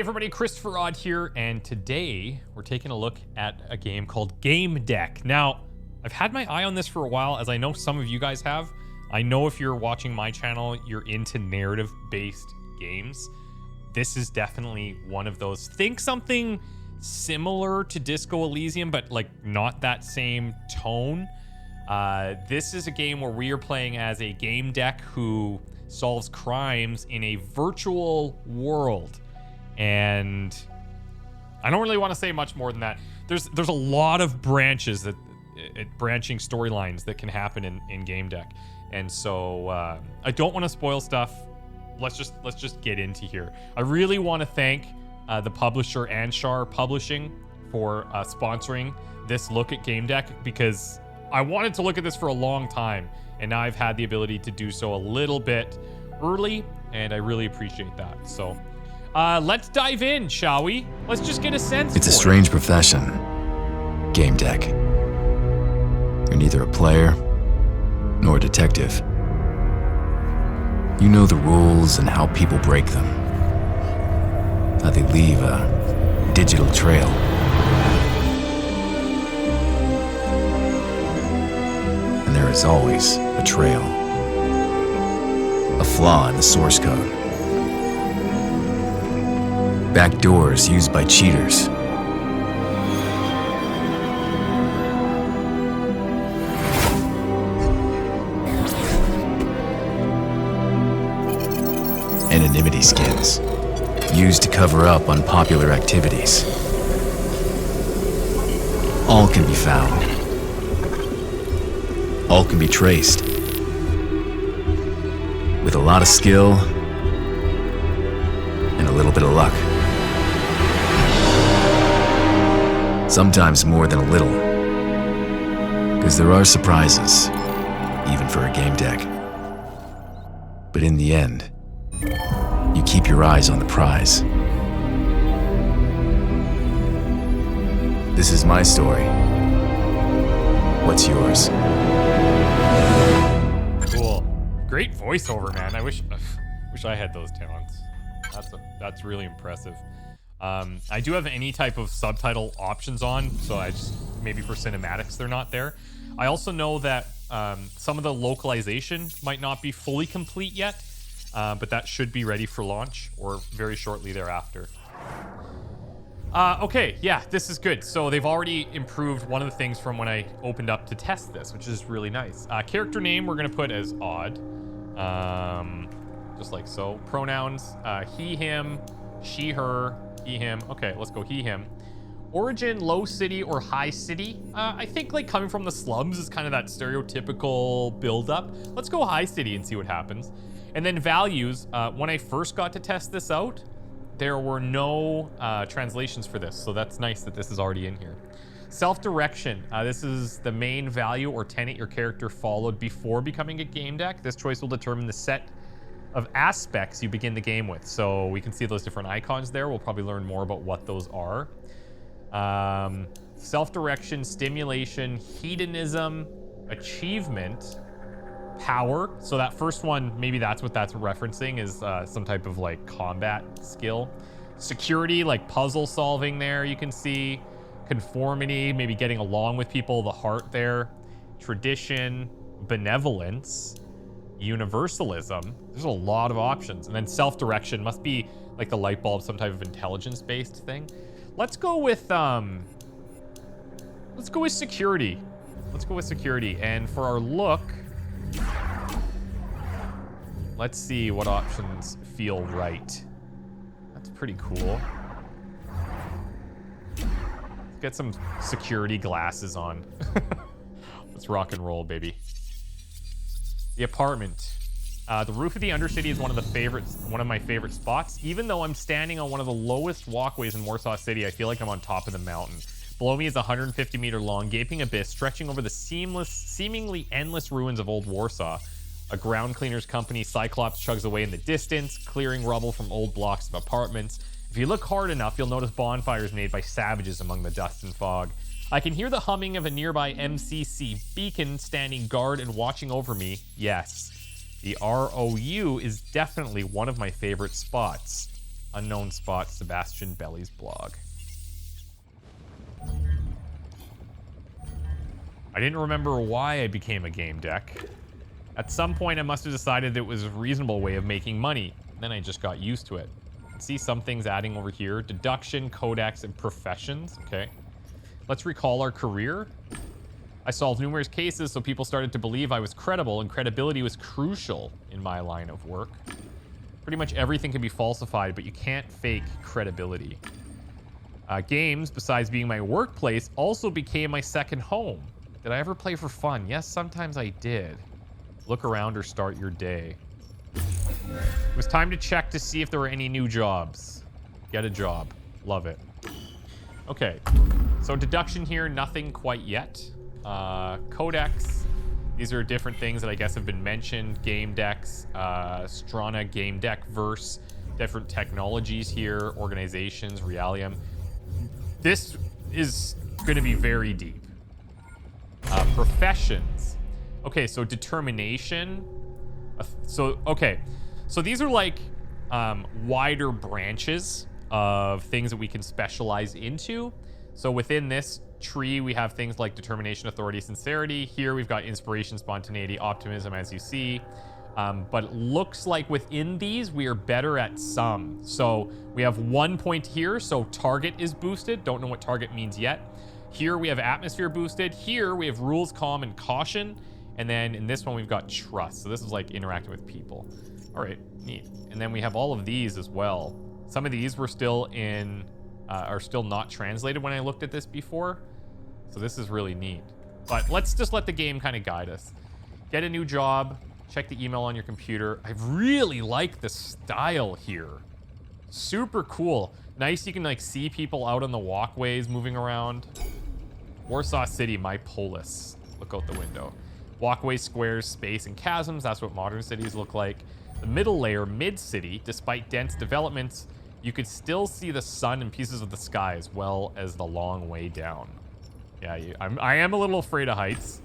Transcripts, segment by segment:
Hey everybody, christopherodd here, and today we're taking a look at a game called Gamedec. Now, I've had my eye on this for a while, as I know some of you guys have. I know if you're watching my channel, you're into narrative-based games. This is definitely one of those. Think something similar to Disco Elysium, but like not that same tone. This is a game where we are playing as a Gamedec who solves crimes in a virtual world. And I don't really want to say much more than that. There's a lot of branches branching storylines that can happen in Gamedec. And so I don't want to spoil stuff. Let's just get into here. I really want to thank the publisher Anshar Publishing for sponsoring this look at Gamedec, because I wanted to look at this for a long time, and now I've had the ability to do so a little bit early, and I really appreciate that. So let's dive in, shall we? Let's just get a sense. It's a strange profession, Gamedec. You're neither a player nor a detective. You know the rules and how people break them, how they leave a digital trail. And there is always a trail, a flaw in the source code, backdoors used by cheaters, anonymity skins used to cover up unpopular activities. All can be found. All can be traced. With a lot of skill and a little bit of luck. Sometimes more than a little. Because there are surprises, even for a Gamedec. But in the end, you keep your eyes on the prize. This is my story. What's yours? Cool. Great voiceover, man. I wish I had those talents. That's really impressive. I do have any type of subtitle options on, so I just, maybe for cinematics they're not there. I also know that some of the localization might not be fully complete yet, but that should be ready for launch or very shortly thereafter. Okay, yeah, this is good. So they've already improved one of the things from when I opened up to test this, which is really nice. Character name we're gonna put as odd, just like so. Pronouns, he, him, she, her, he, him. Okay, let's go he, him. Origin, low city or high city. I think like coming from the slums is kind of that stereotypical build-up. Let's go high city and see what happens. And then values, when I first got to test this out, there were no translations for this, so that's nice that this is already in here. Self-direction, this is the main value or tenet your character followed before becoming a Gamedec. This choice will determine the set of aspects you begin the game with. So we can see those different icons there. We'll probably learn more about what those are. Self-direction, stimulation, hedonism, achievement, power. So that first one, maybe that's what that's referencing, is some type of like combat skill. Security, like puzzle solving there, you can see. Conformity, maybe getting along with people, the heart there. Tradition, benevolence, universalism. There's a lot of options. And then self-direction must be like the light bulb, some type of intelligence-based thing. Let's go with security. Let's go with security. And for our look, let's see what options feel right. That's pretty cool. Let's get some security glasses on. Let's rock and roll, baby. The apartment. The roof of the Undercity is one of my favorite spots. Even though I'm standing on one of the lowest walkways in Warsaw City, I feel like I'm on top of the mountain. Below me is a 150-meter long gaping abyss stretching over the seemingly endless ruins of old Warsaw. A ground cleaner's company, Cyclops, chugs away in the distance, clearing rubble from old blocks of apartments. If you look hard enough, you'll notice bonfires made by savages among the dust and fog. I can hear the humming of a nearby MCC beacon standing guard and watching over me. Yes, the ROU is definitely one of my favorite spots. Unknown spot, Sebastian Belly's blog. I didn't remember why I became a game deck. At some point, I must have decided it was a reasonable way of making money. Then I just got used to it. See some things adding over here. Deduction, codex, and professions. Okay. Let's recall our career. I solved numerous cases, so people started to believe I was credible, and credibility was crucial in my line of work. Pretty much everything can be falsified, but you can't fake credibility. Games, besides being my workplace, also became my second home. Did I ever play for fun? Yes, sometimes I did. Look around or start your day. It was time to check to see if there were any new jobs. Get a job. Love it. Okay. So deduction here, nothing quite yet. Codex. These are different things that I guess have been mentioned. Game decks, Strana game deck verse, different technologies here, organizations, Realium. This is going to be very deep. Professions. Okay, so determination. Okay. So these are like wider branches of things that we can specialize into. So within this tree, we have things like determination, authority, sincerity. Here we've got inspiration, spontaneity, optimism, as you see. But it looks like within these, we are better at some. So we have 1 point here. So target is boosted. Don't know what target means yet. Here we have atmosphere boosted. Here we have rules, calm, and caution. And then in this one, we've got trust. So this is like interacting with people. All right, neat. And then we have all of these as well. Some of these were still in, are still not translated when I looked at this before. So this is really neat. But let's just let the game kind of guide us. Get a new job. Check the email on your computer. I really like the style here. Super cool. Nice, you can like see people out on the walkways moving around. Warsaw City, my polis. Look out the window. Walkways, squares, space, and chasms. That's what modern cities look like. The middle layer, mid-city, despite dense developments, you could still see the sun and pieces of the sky as well as the long way down. Yeah, I am a little afraid of heights.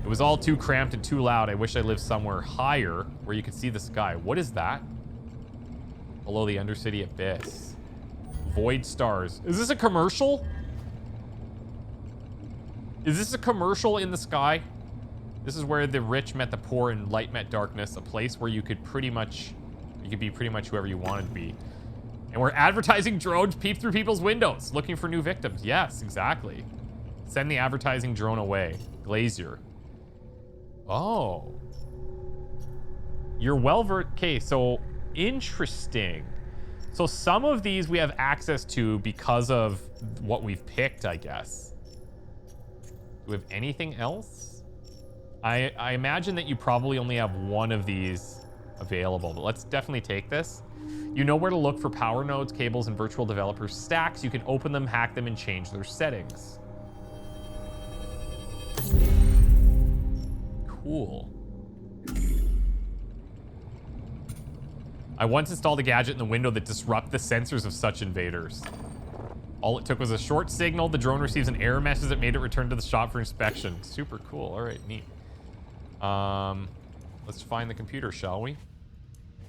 It was all too cramped and too loud. I wish I lived somewhere higher where you could see the sky. What is that? Below the Undercity abyss. Void stars. Is this a commercial? Is this a commercial in the sky? This is where the rich met the poor and light met darkness. A place where you could be pretty much whoever you wanted to be. And where advertising drones peep through people's windows, looking for new victims. Yes, exactly. Send the advertising drone away. Glazier. Oh. You're okay, so interesting. So some of these we have access to because of what we've picked, I guess. Do we have anything else? I imagine that you probably only have one of these available, but let's definitely take this. You know where to look for power nodes, cables, and virtual developer stacks. You can open them, hack them, and change their settings. Cool. I once installed a gadget in the window that disrupted the sensors of such invaders. All it took was a short signal. The drone receives an error message that made it return to the shop for inspection. Super cool. All right, neat. Let's find the computer, shall we?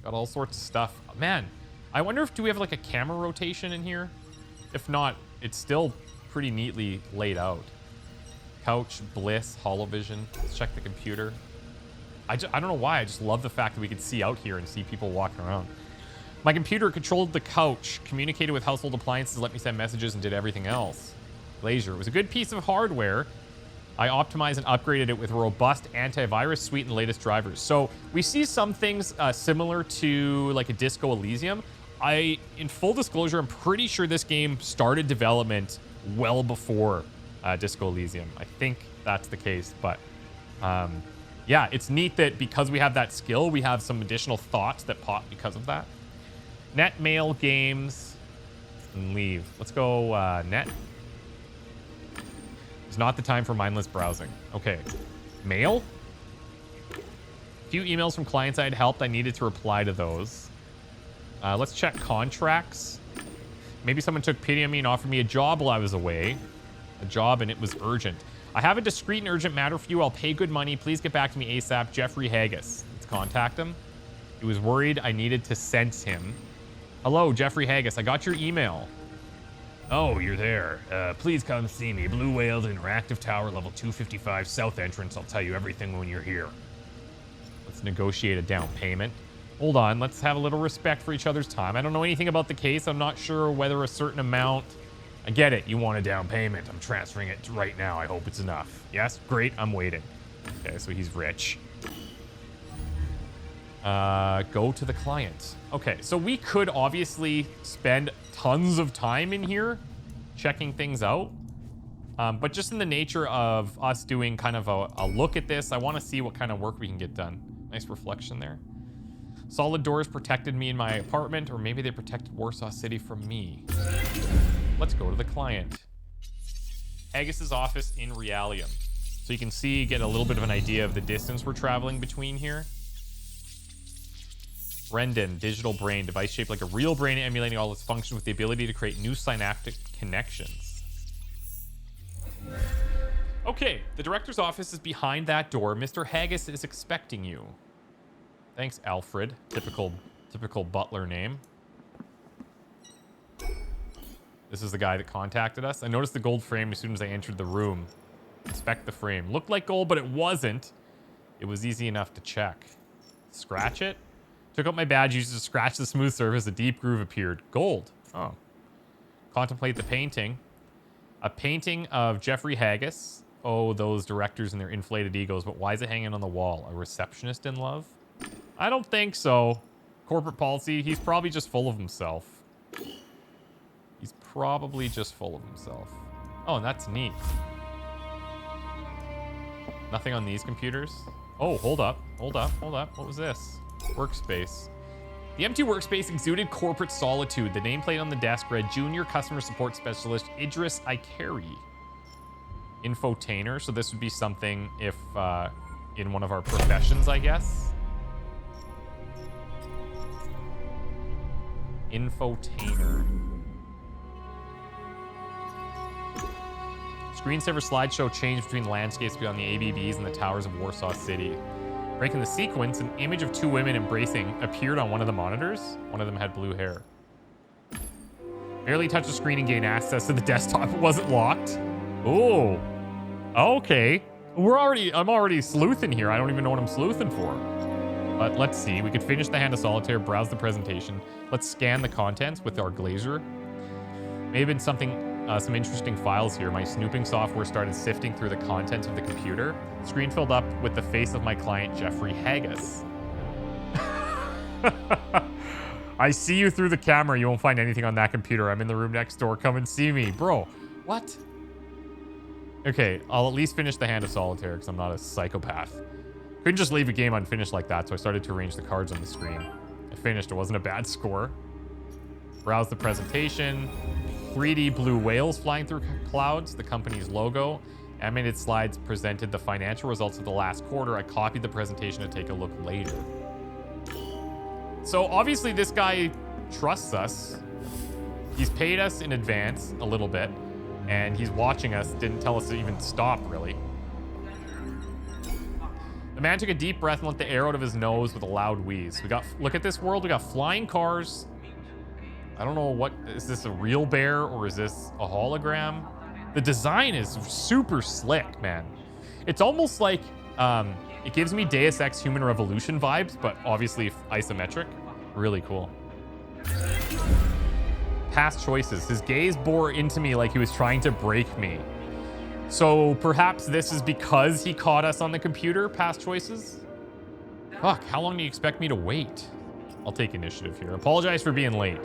Got all sorts of stuff. Man, I wonder if do we have like a camera rotation in here? If not, it's still pretty neatly laid out. Couch, bliss, holovision. Let's check the computer. I don't know why. I just love the fact that we could see out here and see people walking around. My computer controlled the couch, communicated with household appliances, let me send messages, and did everything else. Glazier. It was a good piece of hardware. I optimized and upgraded it with a robust antivirus suite and latest drivers. So we see some things similar to like a Disco Elysium. In full disclosure, I'm pretty sure this game started development well before Disco Elysium. I think that's the case, but yeah, it's neat that because we have that skill, we have some additional thoughts that pop because of that. Net, mail, games, and leave. Let's go net. It's not the time for mindless browsing. Okay. Mail? A few emails from clients I had helped. I needed to reply to those. Let's check contracts. Maybe someone took pity on me and offered me a job while I was away. A job, and it was urgent. I have a discreet and urgent matter for you. I'll pay good money. Please get back to me ASAP. Jeffrey Haggis. Let's contact him. He was worried I needed to sense him. Hello, Jeffrey Haggis. I got your email. Oh, you're there. Please come see me. Blue Whale's Interactive Tower, level 255, south entrance. I'll tell you everything when you're here. Let's negotiate a down payment. Hold on, let's have a little respect for each other's time. I don't know anything about the case. I'm not sure whether a certain amount... I get it, you want a down payment. I'm transferring it right now. I hope it's enough. Yes? Great, I'm waiting. Okay, so he's rich. Go to the client. Okay, so we could obviously spend tons of time in here checking things out. But just in the nature of us doing kind of a look at this, I want to see what kind of work we can get done. Nice reflection there. Solid doors protected me in my apartment, or maybe they protected Warsaw City from me. Let's go to the client. Haggis's office in Realium. So you can see, get a little bit of an idea of the distance we're traveling between here. Brendan, digital brain, device shaped like a real brain emulating all its functions with the ability to create new synaptic connections. Okay, the director's office is behind that door. Mr. Haggis is expecting you. Thanks, Alfred. Typical butler name. This is the guy that contacted us. I noticed the gold frame as soon as I entered the room. Inspect the frame. Looked like gold, but it wasn't. It was easy enough to check. Scratch it. Took out my badge, used it to scratch the smooth surface. A deep groove appeared. Gold. Oh. Contemplate the painting. A painting of Jeffrey Haggis. Oh, those directors and their inflated egos. But why is it hanging on the wall? A receptionist in love? I don't think so. Corporate policy. He's probably just full of himself. He's probably just full of himself. Oh, and that's neat. Nothing on these computers. Oh, hold up. Hold up. Hold up. What was this? Workspace. The empty workspace exuded corporate solitude. The nameplate on the desk read Junior Customer Support Specialist Idris Ikari. Infotainer. So this would be something if in one of our professions, I guess. Infotainer. Screensaver slideshow changed between the landscapes beyond the ABBs and the towers of Warsaw City. Breaking the sequence, an image of two women embracing appeared on one of the monitors. One of them had blue hair. Barely touch the screen and gain access to the desktop. It wasn't locked. Oh, okay. I'm already sleuthing here. I don't even know what I'm sleuthing for. But let's see. We could finish the Hand of Solitaire, browse the presentation. Let's scan the contents with our glazer. May have been something. Some interesting files here. My snooping software started sifting through the contents of the computer. Screen filled up with the face of my client, Jeffrey Haggis. I see you through the camera. You won't find anything on that computer. I'm in the room next door. Come and see me. Bro, what? Okay, I'll at least finish the Hand of Solitaire because I'm not a psychopath. Couldn't just leave a game unfinished like that, so I started to arrange the cards on the screen. I finished. It wasn't a bad score. Browse the presentation. 3D blue whales flying through clouds, the company's logo. Animated slides presented the financial results of the last quarter. I copied the presentation to take a look later. So obviously this guy trusts us. He's paid us in advance a little bit, and he's watching us. Didn't tell us to even stop, really. The man took a deep breath and let the air out of his nose with a loud wheeze. Look at this world. We got flying cars. I don't know what, is this a real bear or is this a hologram? The design is super slick, man. It's almost like, it gives me Deus Ex Human Revolution vibes, but obviously isometric. Really cool. Past choices. His gaze bore into me like he was trying to break me. So perhaps this is because he caught us on the computer, past choices? Fuck, how long do you expect me to wait? I'll take initiative here. Apologize for being late.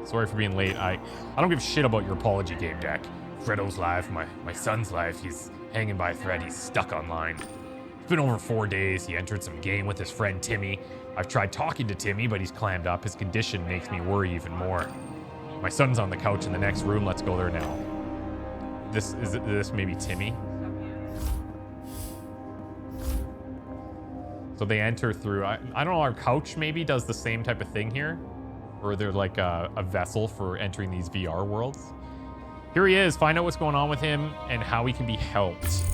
Sorry for being late. I don't give a shit about your apology, Gamedec. Fredo's live, my son's live. He's hanging by a thread. He's stuck online. It's been over 4 days. He entered some game with his friend Timmy. I've tried talking to Timmy, but he's clammed up. His condition makes me worry even more. My son's on the couch in the next room. Let's go there now. This maybe Timmy? So they enter through, I don't know, our couch maybe does the same type of thing here. Or they're like a vessel for entering these VR worlds. Here he is. Find out what's going on with him and how he can be helped.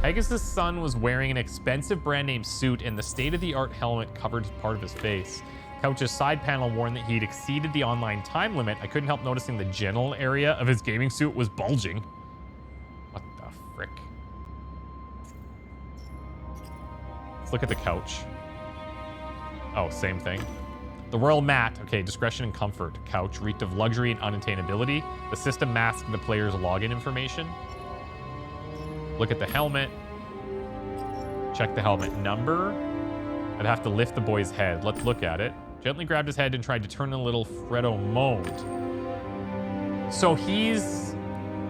Haggis' son was wearing an expensive brand name suit, and the state-of-the-art helmet covered part of his face. Couch's side panel warned that he'd exceeded the online time limit. I couldn't help noticing the genital area of his gaming suit was bulging. What the frick? Let's look at the couch. Oh, same thing. The royal mat. Okay, discretion and comfort. Couch reeked of luxury and unattainability. The system masked the player's login information. Look at the helmet. Check the helmet number. I'd have to lift the boy's head. Let's look at it. Gently grabbed his head and tried to turn a little Fredo mode. So he's...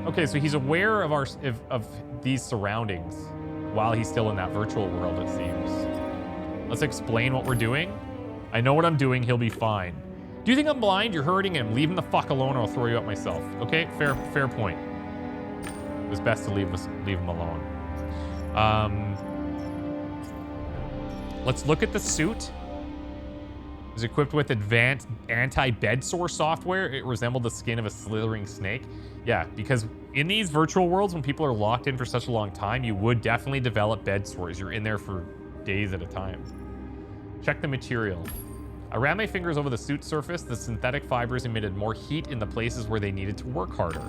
Okay, so he's aware of of these surroundings while he's still in that virtual world, it seems. Let's explain what we're doing. I know what I'm doing. He'll be fine. Do you think I'm blind? You're hurting him. Leave him the fuck alone or I'll throw you up myself. Okay, fair point. It was best to leave him alone. Let's look at the suit. It was equipped with advanced anti-bed sore software. It resembled the skin of a slithering snake. Yeah, because in these virtual worlds, when people are locked in for such a long time, you would definitely develop bed sores. You're in there for days at a time. Check the material. I ran my fingers over the suit surface. The synthetic fibers emitted more heat in the places where they needed to work harder.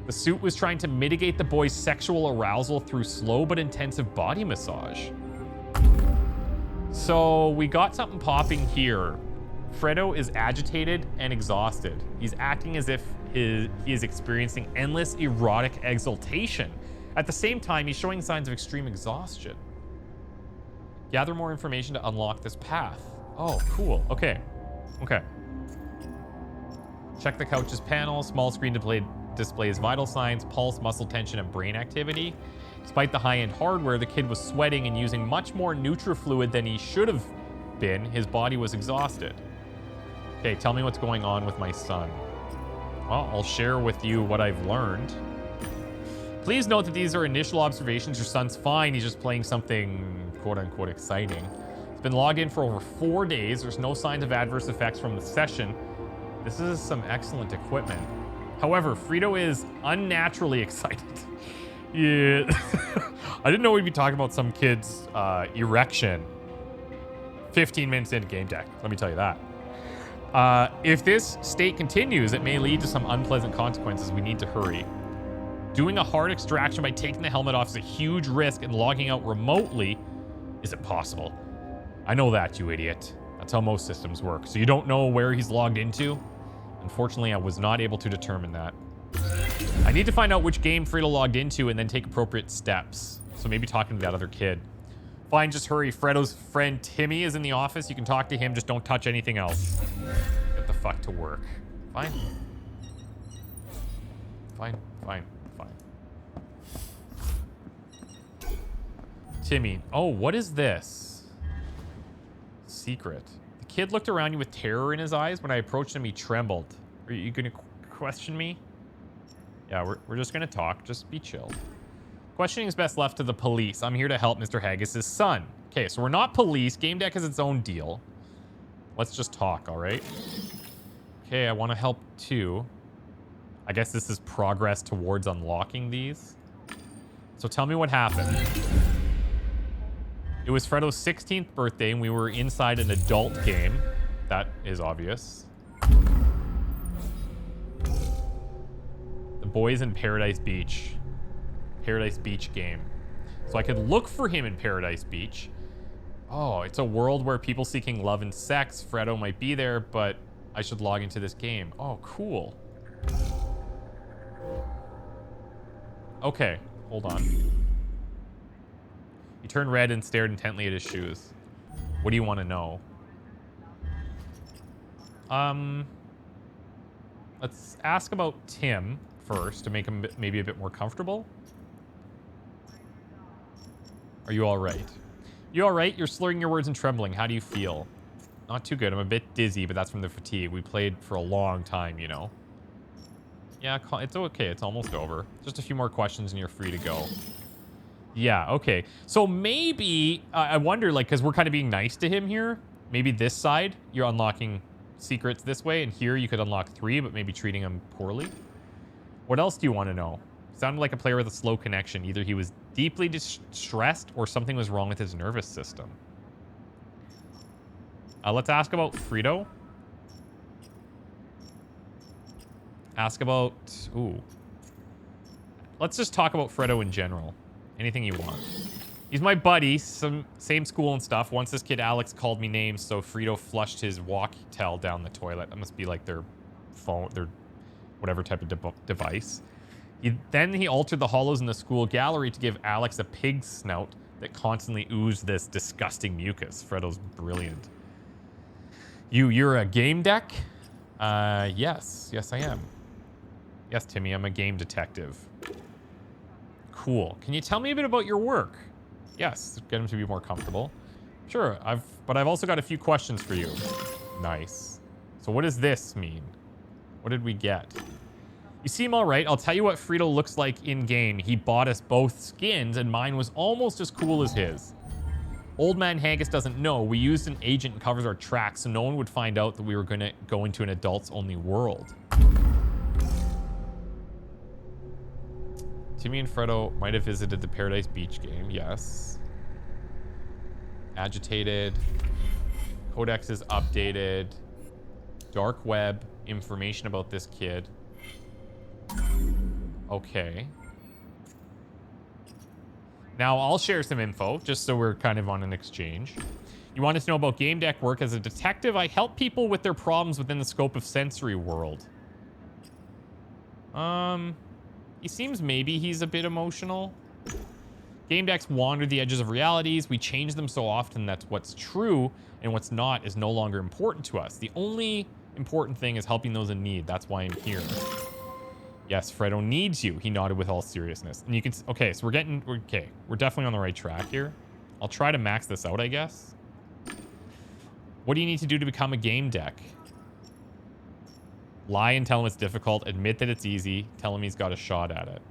The suit was trying to mitigate the boy's sexual arousal through slow but intensive body massage. So we got something popping here. Fredo is agitated and exhausted. He's acting as if he is experiencing endless erotic exultation. At the same time, he's showing signs of extreme exhaustion. Gather more information to unlock this path. Oh, cool. Okay. Check the couch's panel. Small screen displays vital signs, pulse, muscle tension, and brain activity. Despite the high-end hardware, the kid was sweating and using much more nutrifluid than he should have been. His body was exhausted. Okay, tell me what's going on with my son. Well, I'll share with you what I've learned. Please note that these are initial observations. Your son's fine. He's just playing something quote-unquote exciting. He's been logged in for over 4 days. There's no signs of adverse effects from the session. This is some excellent equipment. However, Fredo is unnaturally excited. Yeah. I didn't know we'd be talking about some kid's erection 15 minutes into Gamedec. Let me tell you that. If this state continues, it may lead to some unpleasant consequences. We need to hurry. Doing a hard extraction by taking the helmet off is a huge risk, and logging out remotely isn't possible. I know that, you idiot. That's how most systems work. So you don't know where he's logged into? Unfortunately, I was not able to determine that. I need to find out which game Fredo logged into and then take appropriate steps. So maybe talking to that other kid. Fine, just hurry. Fredo's friend Timmy is in the office. You can talk to him. Just don't touch anything else. Get the fuck to work. Fine. Timmy. Oh, what is this? Secret. The kid looked around you with terror in his eyes. When I approached him, he trembled. Are you going to question me? Yeah, we're just going to talk. Just be chill. Questioning is best left to the police. I'm here to help Mr. Haggis' son. Okay, so we're not police. Gamedec has its own deal. Let's just talk, all right? Okay, I want to help too. I guess this is progress towards unlocking these. So tell me what happened. It was Fredo's 16th birthday and we were inside an adult game. That is obvious. The boys in Paradise Beach. Paradise Beach game. So I could look for him in Paradise Beach. Oh, it's a world where people seeking love and sex. Fredo might be there, but I should log into this game. Oh, cool. Okay, hold on. He turned red and stared intently at his shoes. What do you want to know? Let's ask about Tim first to make him maybe a bit more comfortable. Are you all right? You all right? You're slurring your words and trembling. How do you feel? Not too good. I'm a bit dizzy, but that's from the fatigue. We played for a long time, you know. Yeah, it's okay. It's almost over. Just a few more questions and you're free to go. Yeah, okay. So maybe, I wonder, like, because we're kind of being nice to him here. Maybe this side, you're unlocking secrets this way, and here you could unlock 3, but maybe treating him poorly. What else do you want to know? Sounded like a player with a slow connection. Either he was deeply distressed or something was wrong with his nervous system. Let's ask about Fredo. Ask about... Ooh. Let's just talk about Fredo in general. Anything you want. He's my buddy. Same school and stuff. Once this kid Alex called me names, so Fredo flushed his walkie-tel down the toilet. That must be like their phone, their whatever type of device. Then he altered the hollows in the school gallery to give Alex a pig snout that constantly oozed this disgusting mucus. Fredo's brilliant. You're a Gamedec? Yes. Yes, I am. Yes, Timmy, I'm a game detective. Cool. Can you tell me a bit about your work? Yes, get him to be more comfortable. Sure, but I've also got a few questions for you. Nice. So what does this mean? What did we get? You seem all right. I'll tell you what Fredo looks like in-game. He bought us both skins, and mine was almost as cool as his. Old Man Haggis doesn't know. We used an agent and covers our tracks, so no one would find out that we were going to go into an adults-only world. Timmy and Fredo might have visited the Paradise Beach game. Yes. Agitated. Codex is updated. Dark web. Information about this kid. Okay. Now, I'll share some info, just so we're kind of on an exchange. You want us to know about Gamedec work. As a detective, I help people with their problems within the scope of sensory world. He seems maybe he's a bit emotional. Gamedec's wander the edges of realities. We change them so often that what's true and what's not is no longer important to us. The only important thing is helping those in need. That's why I'm here. Yes, Fredo needs you. He nodded with all seriousness. And you can... Okay, so we're definitely on the right track here. I'll try to max this out, I guess. What do you need to do to become a Gamedec? Lie and tell him it's difficult. Admit that it's easy. Tell him he's got a shot at it.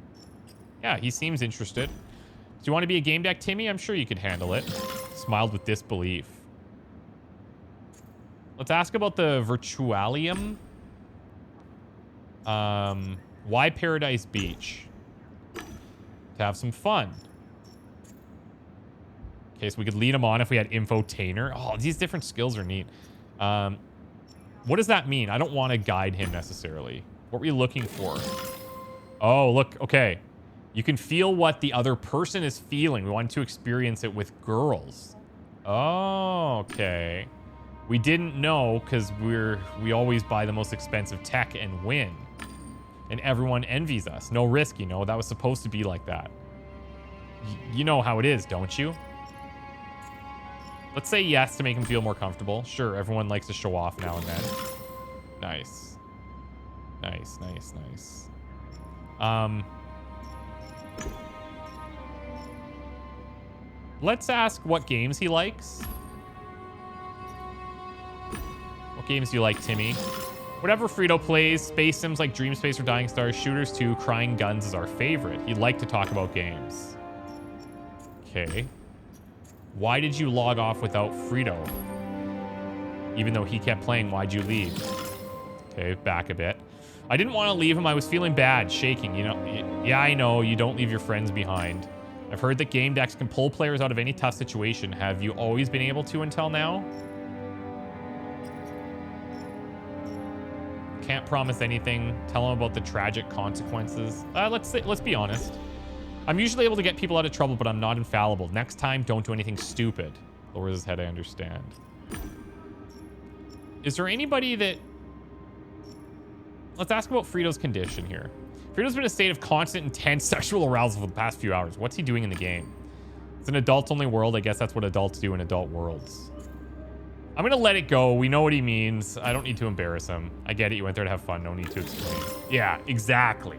Yeah, he seems interested. Do you want to be a Gamedec, Timmy? I'm sure you could handle it. Smiled with disbelief. Let's ask about the Virtualium. Why Paradise Beach? To have some fun. Okay, so we could lead him on if we had infotainer. Oh, these different skills are neat. What does that mean? I don't want to guide him necessarily. What were you looking for? Oh, look. Okay. You can feel what the other person is feeling. We wanted to experience it with girls. Oh, okay. We didn't know because we always buy the most expensive tech and win. And everyone envies us. No risk, you know. That was supposed to be like that. You know how it is, don't you? Let's say yes to make him feel more comfortable. Sure, everyone likes to show off now and then. Nice. Nice, nice, nice. Let's ask what games he likes. What games do you like, Timmy? Whatever Fredo plays, space sims like Dream Space or Dying Stars, shooters too, Crying Guns is our favorite. He'd like to talk about games. Okay. Why did you log off without Fredo? Even though he kept playing, why'd you leave? Okay, back a bit. I didn't want to leave him. I was feeling bad, shaking, you know. Yeah, I know. You don't leave your friends behind. I've heard that Gamedec can pull players out of any tough situation. Have you always been able to until now? Can't promise anything. Tell him about the tragic consequences. Let's be honest. I'm usually able to get people out of trouble, but I'm not infallible. Next time, don't do anything stupid. Lowers his head, I understand. Is there anybody that... Let's ask about Fredo's condition here. Fredo's been in a state of constant, intense sexual arousal for the past few hours. What's he doing in the game? It's an adult-only world. I guess that's what adults do in adult worlds. I'm gonna let it go. We know what he means. I don't need to embarrass him. I get it. You went there to have fun. No need to explain. Yeah, exactly.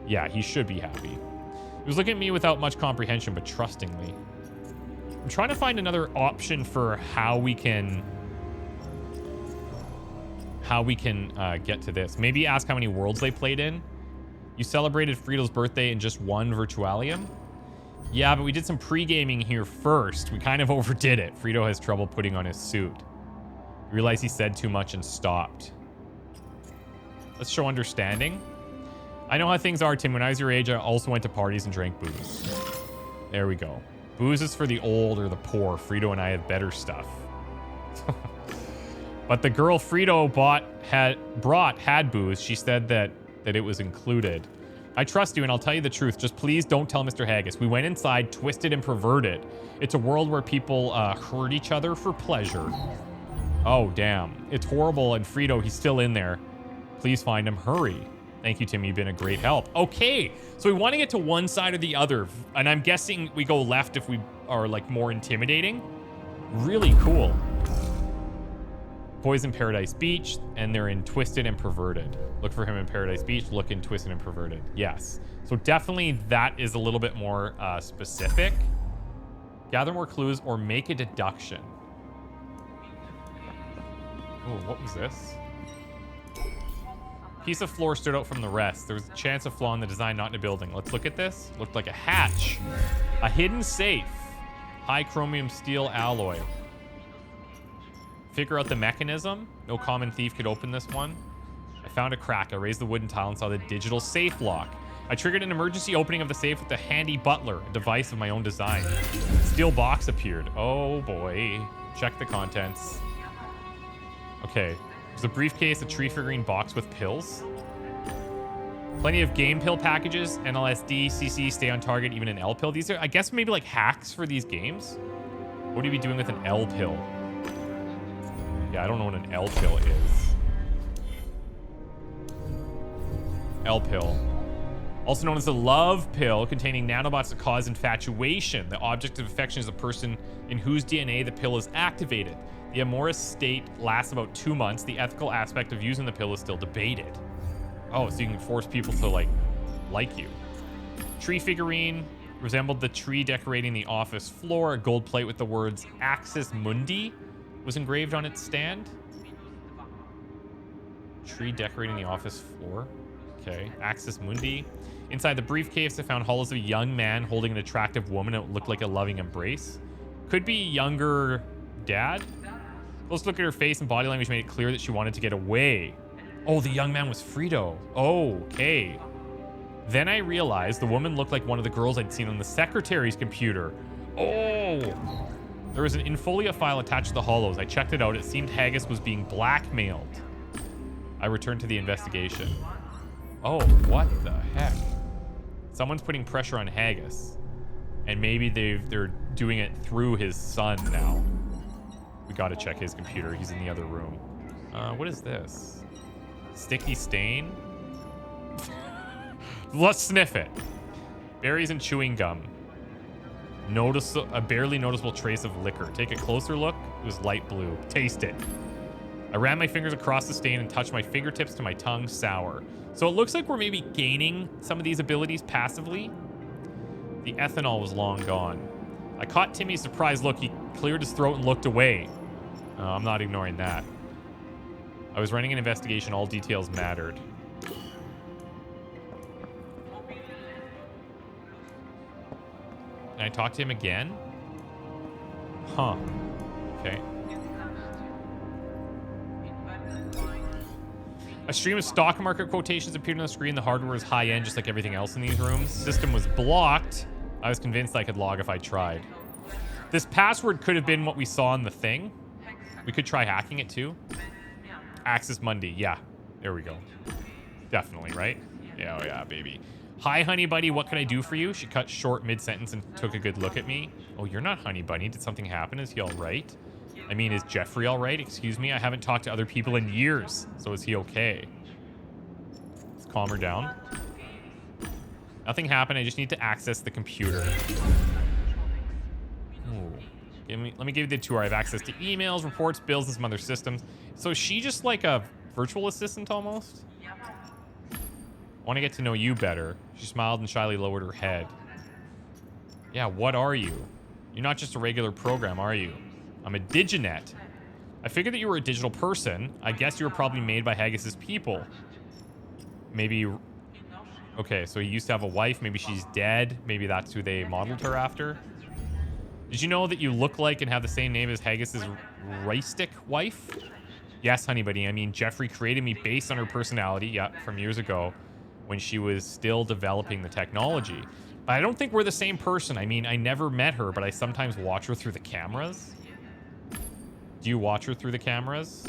Yeah, he should be happy. He was looking at me without much comprehension, but trustingly. I'm trying to find another option for how we can get to this. Maybe ask how many worlds they played in. You celebrated Fredo's birthday in just one Virtualium? Yeah, but we did some pre-gaming here first. We kind of overdid it. Fredo has trouble putting on his suit. Realized he said too much and stopped. Let's show understanding. I know how things are, Tim. When I was your age, I also went to parties and drank booze. There we go. Booze is for the old or the poor. Fredo and I have better stuff. But the girl Fredo had booze. She said that it was included. I trust you and I'll tell you the truth. Just please don't tell Mr. Haggis. We went inside, twisted and perverted. It's a world where people hurt each other for pleasure. Oh, damn. It's horrible, and Fredo, he's still in there. Please find him. Hurry. Thank you, Timmy. You've been a great help. Okay, so we want to get to one side or the other, and I'm guessing we go left if we are, like, more intimidating. Really cool. Boys in Paradise Beach, and they're in Twisted and Perverted. Look for him in Paradise Beach. Look in Twisted and Perverted. Yes. So definitely that is a little bit more specific. Gather more clues or make a deduction. Oh, what was this? Piece of floor stood out from the rest. There was a chance of flaw in the design, not in the building. Let's look at this. Looked like a hatch. A hidden safe. High chromium steel alloy. Figure out the mechanism. No common thief could open this one. I found a crack. I raised the wooden tile and saw the digital safe lock. I triggered an emergency opening of the safe with the handy butler, a device of my own design. Steel box appeared. Oh boy. Check the contents. Okay. There's a briefcase, a tree figurine box with pills. Plenty of game pill packages, NLSD, CC, stay on target, even an L pill. These are, I guess, maybe like hacks for these games. What would you be doing with an L pill? Yeah, I don't know what an L pill is. L pill. Also known as the love pill, containing nanobots that cause infatuation. The object of affection is the person in whose DNA the pill is activated. The amorous state lasts about 2 months. The ethical aspect of using the pill is still debated. Oh, so you can force people to like you. Tree figurine resembled the tree decorating the office floor. A gold plate with the words Axis Mundi was engraved on its stand. Tree decorating the office floor. Okay, Axis Mundi. Inside the briefcase, I found hollows of a young man holding an attractive woman. It looked like a loving embrace. Could be younger dad. Close look at her face and body language made it clear that she wanted to get away. Oh, the young man was Fredo. Oh, okay. Then I realized the woman looked like one of the girls I'd seen on the secretary's computer. Oh! There was an Infolia file attached to the hollows. I checked it out. It seemed Haggis was being blackmailed. I returned to the investigation. Oh, what the heck? Someone's putting pressure on Haggis. And maybe they're doing it through his son now. We gotta check his computer. He's in the other room. What is this? Sticky stain? Let's sniff it. Berries and chewing gum. A barely noticeable trace of liquor. Take a closer look. It was light blue. Taste it. I ran my fingers across the stain and touched my fingertips to my tongue. Sour. So it looks like we're maybe gaining some of these abilities passively. The ethanol was long gone. I caught Timmy's surprised look. He cleared his throat and looked away. I'm not ignoring that. I was running an investigation. All details mattered. Can I talk to him again? Huh. Okay. A stream of stock market quotations appeared on the screen. The hardware is high-end, just like everything else in these rooms. System was blocked. I was convinced I could log if I tried. This password could have been what we saw in the thing. We could try hacking it too. Axis Mundi. Yeah. There we go. Definitely, right? Yeah, oh yeah, baby. Hi, honey buddy. What can I do for you? She cut short mid-sentence and took a good look at me. Oh, you're not honey bunny. Did something happen? Is he all right? I mean, is Jeffrey all right? Excuse me. I haven't talked to other people in years. So is he okay? Let's calm her down. Nothing happened. I just need to access the computer. Ooh. Let me give you the tour. I have access to emails, reports, bills, and some other systems. So is she just like a virtual assistant almost? I want to get to know you better. She smiled and shyly lowered her head. Yeah, what are you? You're not just a regular program, are you? I'm a diginet. I figured that you were a digital person. I guess you were probably made by Haggis's people. Maybe... Okay, so he used to have a wife. Maybe she's dead. Maybe that's who they modeled her after. Did you know that you look like and have the same name as Haggis's Reistic wife? Yes, honey buddy. I mean, Jeffrey created me based on her personality, yeah, from years ago when she was still developing the technology. But I don't think we're the same person. I mean, I never met her, but I sometimes watch her through the cameras. Do you watch her through the cameras?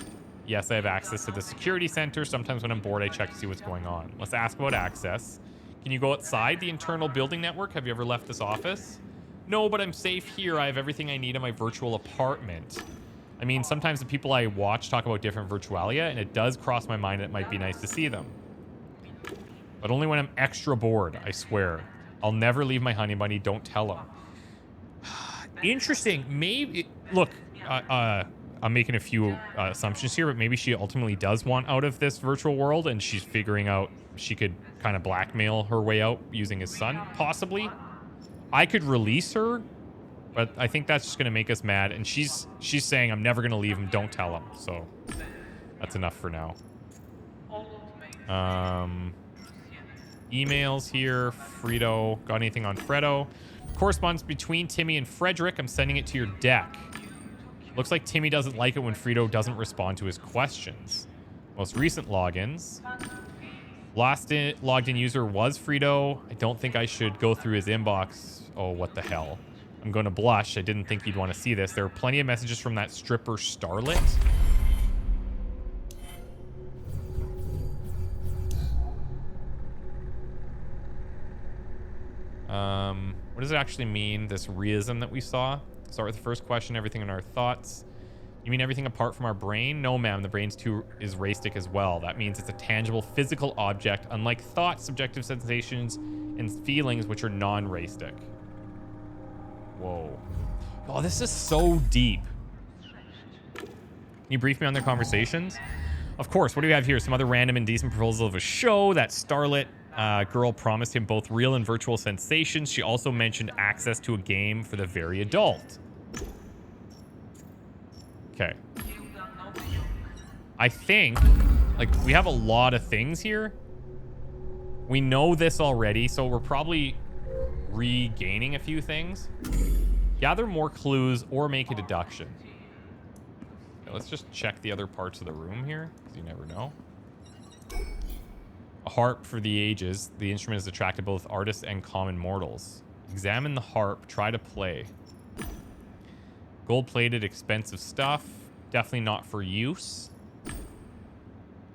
Yes, I have access to the security center. Sometimes when I'm bored, I check to see what's going on. Let's ask about access. Can you go outside the internal building network? Have you ever left this office? No, but I'm safe here. I have everything I need in my virtual apartment. I mean, sometimes the people I watch talk about different virtualia, and it does cross my mind that it might be nice to see them. But only when I'm extra bored, I swear. I'll never leave my honey bunny. Don't tell him. Interesting. Maybe... Look, I'm making a few assumptions here, but maybe she ultimately does want out of this virtual world, and she's figuring out she could kind of blackmail her way out using his son, possibly. I could release her, but I think that's just going to make us mad, and she's saying, I'm never going to leave him, don't tell him. So that's enough for now. Emails here. Fredo. Got anything on Fredo? Correspondence between Timmy and Frederick. I'm sending it to your deck. Looks like Timmy doesn't like it when Fredo doesn't respond to his questions. Most recent logins. Logged in user was Fredo. I don't think I should go through his inbox. Oh, what the hell. I'm going to blush. I didn't think you'd want to see this. There are plenty of messages from that stripper Starlet. What does it actually mean, this reism that we saw? Start with the first question, everything in our thoughts. You mean everything apart from our brain? No, ma'am, the brain's is raistic as well. That means it's a tangible physical object, unlike thoughts, subjective sensations, and feelings, which are non-raistic. Whoa. Oh, this is so deep. Can you brief me on their conversations? Of course, what do we have here? Some other random indecent proposal of a show. That Starlet girl promised him both real and virtual sensations. She also mentioned access to a game for the very adult. Okay. I think, like, we have a lot of things here. We know this already, so we're probably regaining a few things. Gather more clues or make a deduction. Okay, let's just check the other parts of the room here, because you never know. A harp for the ages. The instrument has attracted both artists and common mortals. Examine the harp. Try to play. Gold-plated, expensive stuff. Definitely not for use.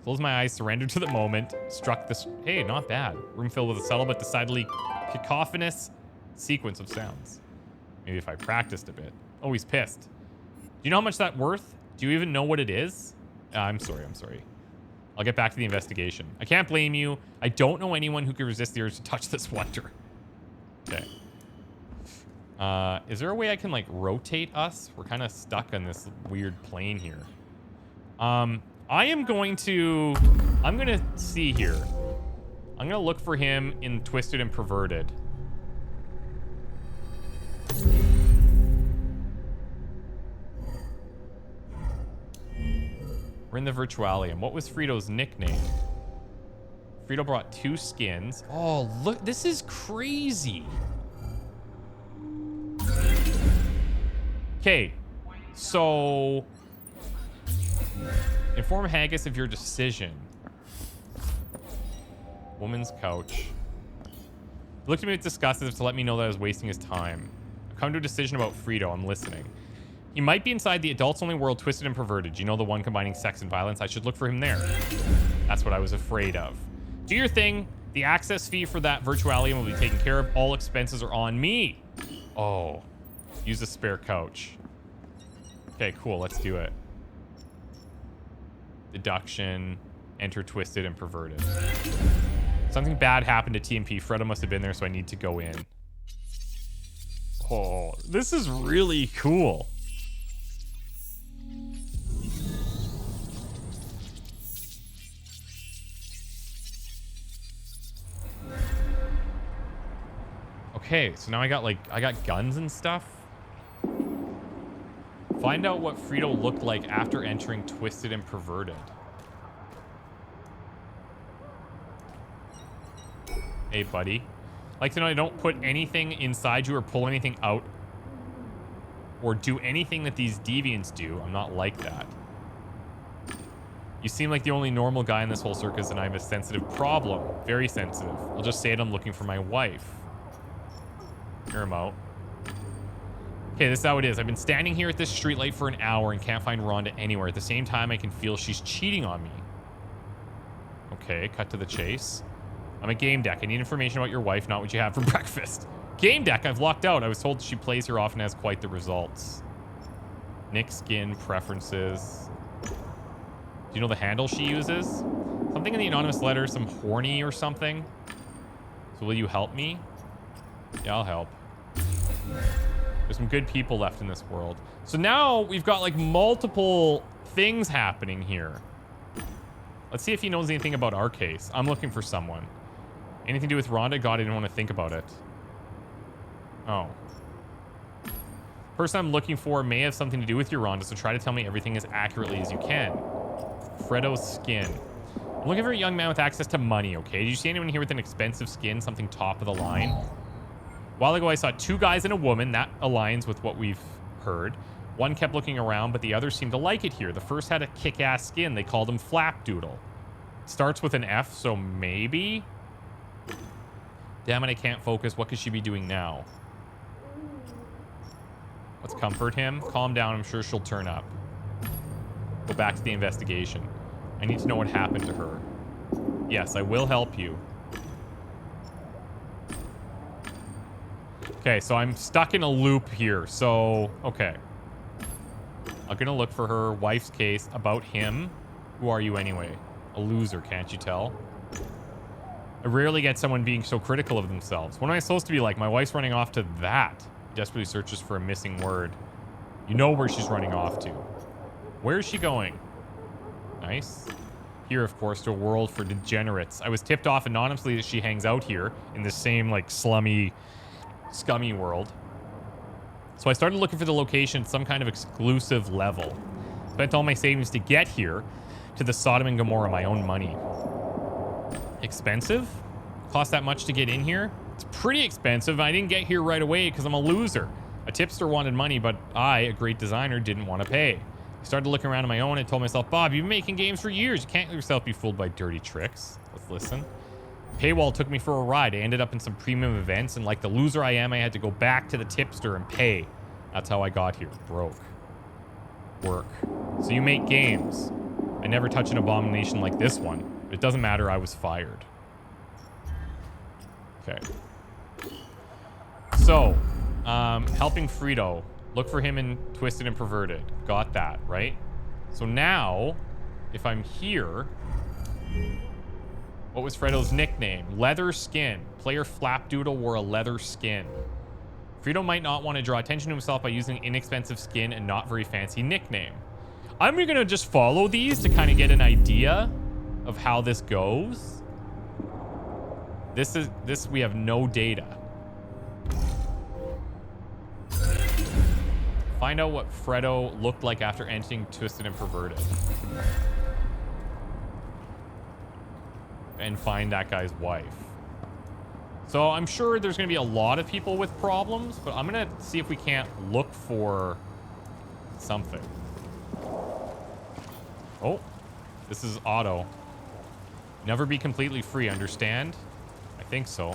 Close my eyes, surrendered to the moment. Struck this... Hey, not bad. Room filled with a subtle but decidedly cacophonous sequence of sounds. Maybe if I practiced a bit. Oh, he's pissed. Do you know how much that's worth? Do you even know what it is? I'm sorry. I'll get back to the investigation. I can't blame you. I don't know anyone who could resist the urge to touch this wonder. Okay. Is there a way I can, like, rotate us? We're kind of stuck on this weird plane here. I'm going to see here. I'm going to look for him in Twisted and Perverted. We're in the Virtualium. What was Fredo's nickname? Fredo brought 2 skins. Oh, look. This is crazy. Okay. So... inform Haggis of your decision. Woman's couch. He looked at me with disgust as if to let me know that I was wasting his time. I've come to a decision about Fredo. I'm listening. He might be inside the adults-only world, Twisted and Perverted. You know, the one combining sex and violence? I should look for him there. That's what I was afraid of. Do your thing. The access fee for that Virtualium will be taken care of. All expenses are on me. Oh. Use the spare couch. Okay, cool. Let's do it. Deduction. Enter Twisted and Perverted. Something bad happened to TMP. Fredo must have been there, so I need to go in. Oh, this is really cool. Okay, so now I got guns and stuff. Find out what Fredo looked like after entering Twisted and Perverted. Hey, buddy. Like to know I don't put anything inside you or pull anything out or do anything that these deviants do. I'm not like that. You seem like the only normal guy in this whole circus, and I have a sensitive problem. Very sensitive. I'll just say it. I'm looking for my wife. Hear him out. Okay, this is how it is. I've been standing here at this streetlight for an hour and can't find Rhonda anywhere. At the same time, I can feel she's cheating on me. Okay, cut to the chase. I'm at Gamedec. I need information about your wife, not what you have for breakfast. Gamedec, I've locked out. I was told she plays here often, has quite the results. Nick skin preferences. Do you know the handle she uses? Something in the anonymous letter, some horny or something. So will you help me? Yeah, I'll help. There's some good people left in this world. So now we've got like multiple things happening here. Let's see if he knows anything about our case. I'm looking for someone. Anything to do with Rhonda? God, I didn't want to think about it. Oh. Person I'm looking for may have something to do with your Rhonda, so try to tell me everything as accurately as you can. Fredo's skin. I'm looking for a young man with access to money, okay? Did you see anyone here with an expensive skin? Something top of the line? A while ago, I saw 2 guys and a woman. That aligns with what we've heard. One kept looking around, but the other seemed to like it here. The first had a kick-ass skin. They called him Flapdoodle. Starts with an F, so maybe? Damn it, I can't focus. What could she be doing now? Let's comfort him. Calm down. I'm sure she'll turn up. Go back to the investigation. I need to know what happened to her. Yes, I will help you. Okay, so I'm stuck in a loop here. So, okay. I'm gonna look for her wife's case about him. Who are you anyway? A loser, can't you tell? I rarely get someone being so critical of themselves. What am I supposed to be like? My wife's running off to that. Desperately searches for a missing word. You know where she's running off to. Where is she going? Nice. Here, of course, to a world for degenerates. I was tipped off anonymously that she hangs out here in this same, like, slummy, scummy world. So I started looking for the location at some kind of exclusive level. Spent all my savings to get here, to the Sodom and Gomorrah, my own money. Expensive? Cost that much to get in here? It's pretty expensive. I didn't get here right away because I'm a loser. A tipster wanted money, but I, a great designer, didn't want to pay. I started looking around on my own and told myself, Bob, you've been making games for years. You can't let yourself be fooled by dirty tricks. Let's listen. Paywall took me for a ride. I ended up in some premium events, and like the loser I am, I had to go back to the tipster and pay. That's how I got here. Broke. Work. So you make games. I never touch an abomination like this one. It doesn't matter, I was fired. Okay. So, helping Fredo. Look for him in Twisted and Perverted. Got that, right? So now, if I'm here... What was Fredo's nickname? Leather skin. Player Flapdoodle wore a leather skin. Fredo might not want to draw attention to himself by using inexpensive skin and not very fancy nickname. I'm going to just follow these to kind of get an idea of how this goes. This we have no data. Find out what Fredo looked like after entering Twisted and Perverted. And find that guy's wife. So I'm sure there's going to be a lot of people with problems, but I'm going to see if we can't look for something. Oh, this is auto. Never be completely free, understand? I think so.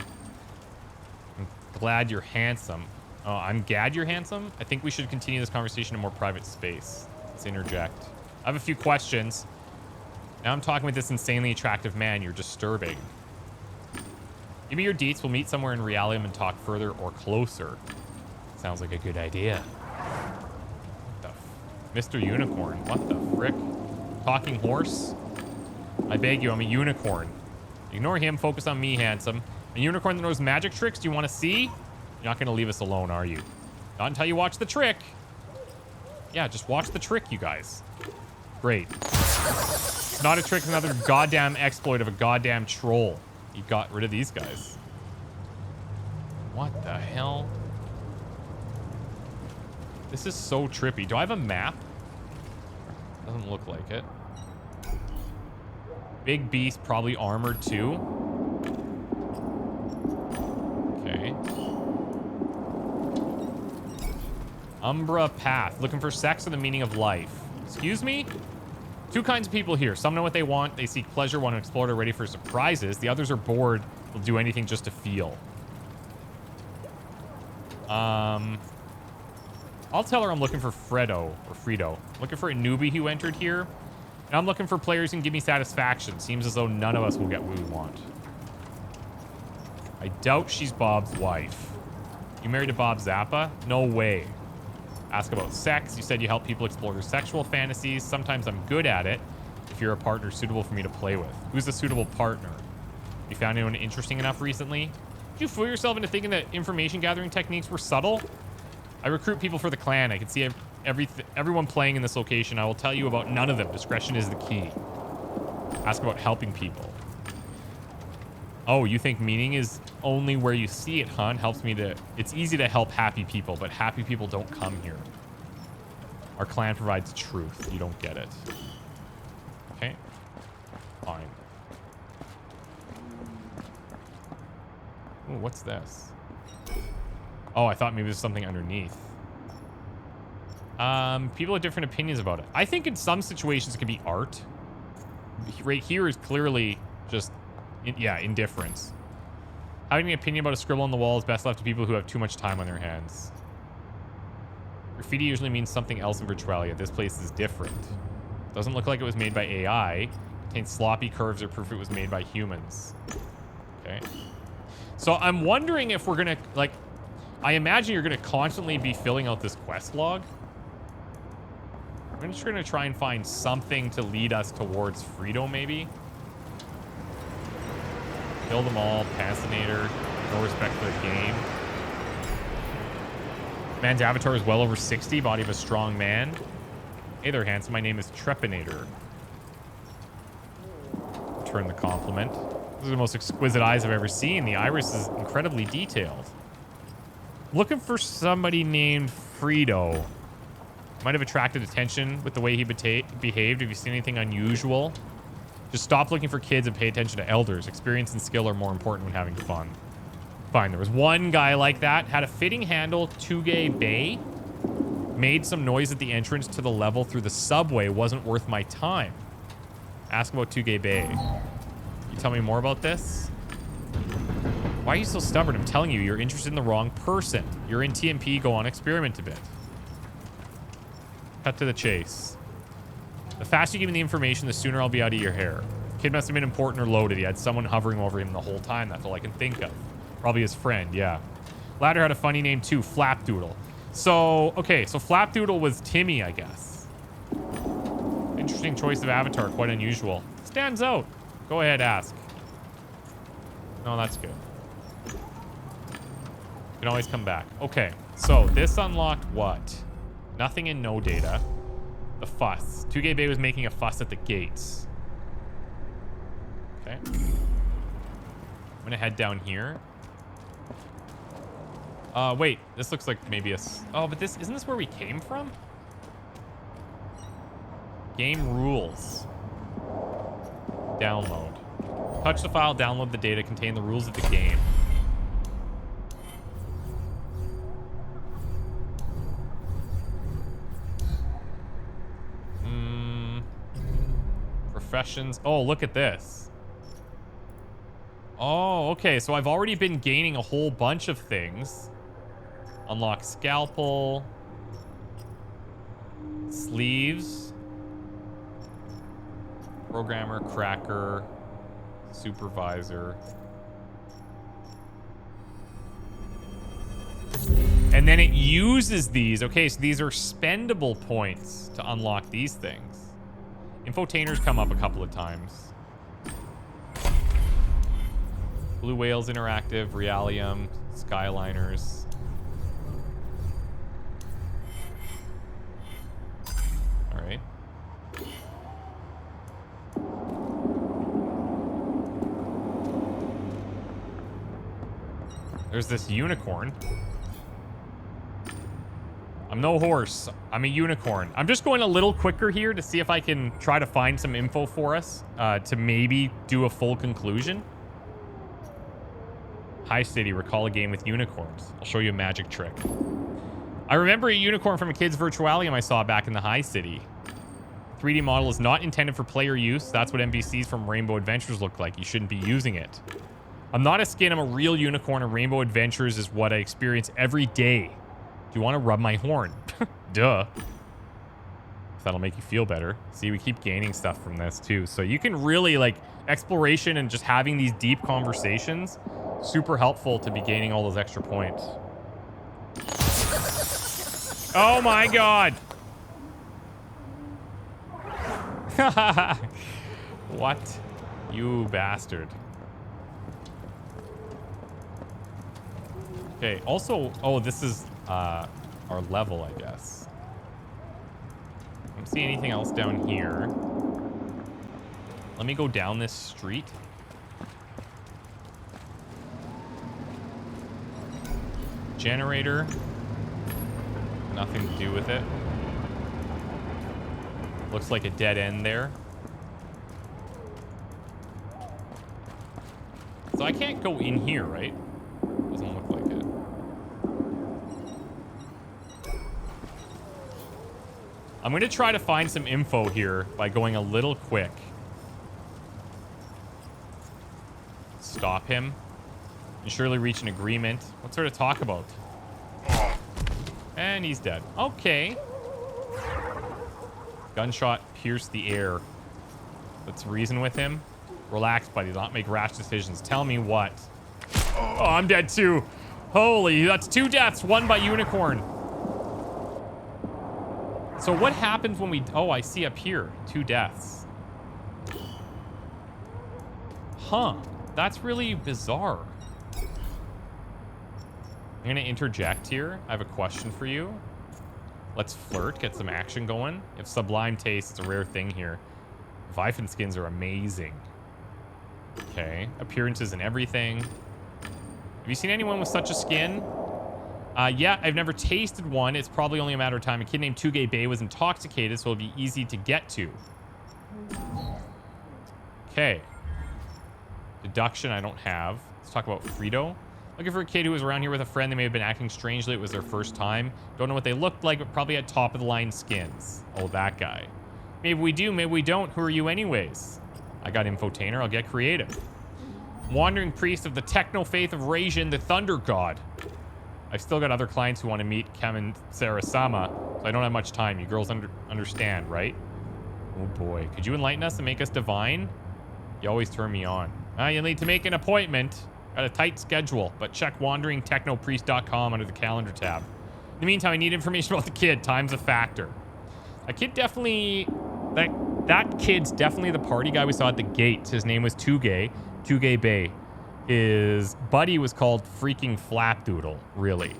I'm glad you're handsome. Oh, I'm glad you're handsome? I think we should continue this conversation in a more private space. Let's interject. I have a few questions. Now I'm talking with this insanely attractive man. You're disturbing. Give me your deets. We'll meet somewhere in Realium and talk further or closer. Sounds like a good idea. What the Mr. Unicorn. What the frick? Talking horse? I beg you, I'm a unicorn. Ignore him. Focus on me, handsome. A unicorn that knows magic tricks? Do you want to see? You're not going to leave us alone, are you? Not until you watch the trick. Yeah, just watch the trick, you guys. Great. It's not a trick, another goddamn exploit of a goddamn troll. You got rid of these guys. What the hell? This is so trippy. Do I have a map? Doesn't look like it. Big beast, probably armored too. Okay. Umbra Path. Looking for sex or the meaning of life. Excuse me? Two kinds of people here. Some know what they want. They seek pleasure, want to explore, they're ready for surprises. The others are bored. They'll do anything just to feel. I'll tell her I'm looking for Fredo or Fredo. Looking for a newbie who entered here. And I'm looking for players who can give me satisfaction. Seems as though none of us will get what we want. I doubt she's Bob's wife. You married to Bob Zappa? No way. Ask about sex. You said you help people explore their sexual fantasies. Sometimes I'm good at it if you're a partner suitable for me to play with. Who's a suitable partner? You found anyone interesting enough recently? Did you fool yourself into thinking that information gathering techniques were subtle? I recruit people for the clan. I can see everyone playing in this location. I will tell you about none of them. Discretion is the key. Ask about helping people. Oh, you think meaning is only where you see it, huh? Helps me to... It's easy to help happy people, but happy people don't come here. Our clan provides truth. You don't get it. Okay. Fine. Ooh, what's this? Oh, I thought maybe there's something underneath. People have different opinions about it. I think in some situations it can be art. Right here is clearly just... indifference. Having an opinion about a scribble on the wall is best left to people who have too much time on their hands. Graffiti usually means something else in Virtualia. This place is different. Doesn't look like it was made by AI. Contains sloppy curves or proof it was made by humans. Okay. So I'm wondering if we're gonna, like, I imagine you're gonna constantly be filling out this quest log. I'm just gonna try and find something to lead us towards Fredo, maybe. Kill them all. Fascinator. No respect for the game. Man's avatar is well over 60. Body of a strong man. Hey there, handsome. My name is Trepinator. Return the compliment. Those are the most exquisite eyes I've ever seen. The iris is incredibly detailed. Looking for somebody named Fredo. Might have attracted attention with the way he behaved. Have you seen anything unusual? Just stop looking for kids and pay attention to elders. Experience and skill are more important when having fun. Fine, there was one guy like that. Had a fitting handle, Tugay Bay. Made some noise at the entrance to the level through the subway. Wasn't worth my time. Ask about Tugay Bay. You tell me more about this? Why are you so stubborn? I'm telling you, you're interested in the wrong person. You're in TMP, go on, experiment a bit. Cut to the chase. The faster you give me the information, the sooner I'll be out of your hair. Kid must have been important or loaded. He had someone hovering over him the whole time. That's all I can think of. Probably his friend, yeah. Ladder had a funny name too, Flapdoodle. So, okay, so Flapdoodle was Timmy, I guess. Interesting choice of avatar, quite unusual. Stands out. Go ahead, ask. No, that's good. You can always come back. Okay, so this unlocked what? Nothing and no data. The fuss. Tugay Bay was making a fuss at the gates. Okay. I'm gonna head down here. Wait. This looks like maybe a... Oh, but this... Isn't this where we came from? Game rules. Download. Touch the file, download the data, contain the rules of the game. Professions. Oh, look at this. Oh, okay. So I've already been gaining a whole bunch of things. Unlock scalpel. Sleeves. Programmer, cracker. Supervisor. And then it uses these. Okay, so these are spendable points to unlock these things. Infotainers come up a couple of times. Blue Whales Interactive, Realium, Skyliners. All right. There's this unicorn. I'm no horse. I'm a unicorn. I'm just going a little quicker here to see if I can try to find some info for us to maybe do a full conclusion. High City, recall a game with unicorns. I'll show you a magic trick. I remember a unicorn from a kid's Virtualium I saw back in the High City. 3D model is not intended for player use. That's what NPCs from Rainbow Adventures look like. You shouldn't be using it. I'm not a skin. I'm a real unicorn, and Rainbow Adventures is what I experience every day. Do you want to rub my horn? Duh. If that'll make you feel better. See, we keep gaining stuff from this too. So you can really, like, exploration and just having these deep conversations, super helpful to be gaining all those extra points. Oh my god. What? You bastard. Okay, also, oh, this is our level, I guess. I don't see anything else down here. Let me go down this street. Generator. Nothing to do with it. Looks like a dead end there. So I can't go in here, right? Doesn't look like it. I'm going to try to find some info here by going a little quick. Stop him. And surely reach an agreement. What sort of talk about? And he's dead. Okay. Gunshot pierced the air. Let's reason with him. Relax, buddy. Do not make rash decisions. Tell me what. Oh, I'm dead too. Holy, that's 2 deaths. 1 by unicorn. So what happens when we... Oh, I see up here. 2 deaths. Huh. That's really bizarre. I'm going to interject here. I have a question for you. Let's flirt. Get some action going. If sublime taste, it's a rare thing here. Vifen skins are amazing. Okay. Appearances and everything. Have you seen anyone with such a skin? Yeah, I've never tasted one. It's probably only a matter of time. A kid named Tugay Bay was intoxicated, so it'll be easy to get to. Okay. Deduction I don't have. Let's talk about Fredo. Looking for a kid who was around here with a friend. They may have been acting strangely. It was their first time. Don't know what they looked like, but probably had top-of-the-line skins. Oh, that guy. Maybe we do, maybe we don't. Who are you anyways? I got infotainer. I'll get creative. Wandering priest of the techno faith of Rajin, the thunder god. I've still got other clients who want to meet Kamen Sarasama, so I don't have much time. You girls understand, right? Oh boy. Could you enlighten us and make us divine? You always turn me on. You'll need to make an appointment. Got a tight schedule, but check wanderingtechnopriest.com under the calendar tab. In the meantime, I need information about the kid. Time's a factor. A kid definitely... That kid's definitely the party guy we saw at the gate. His name was Tugay Bay. His buddy was called freaking Flapdoodle, really.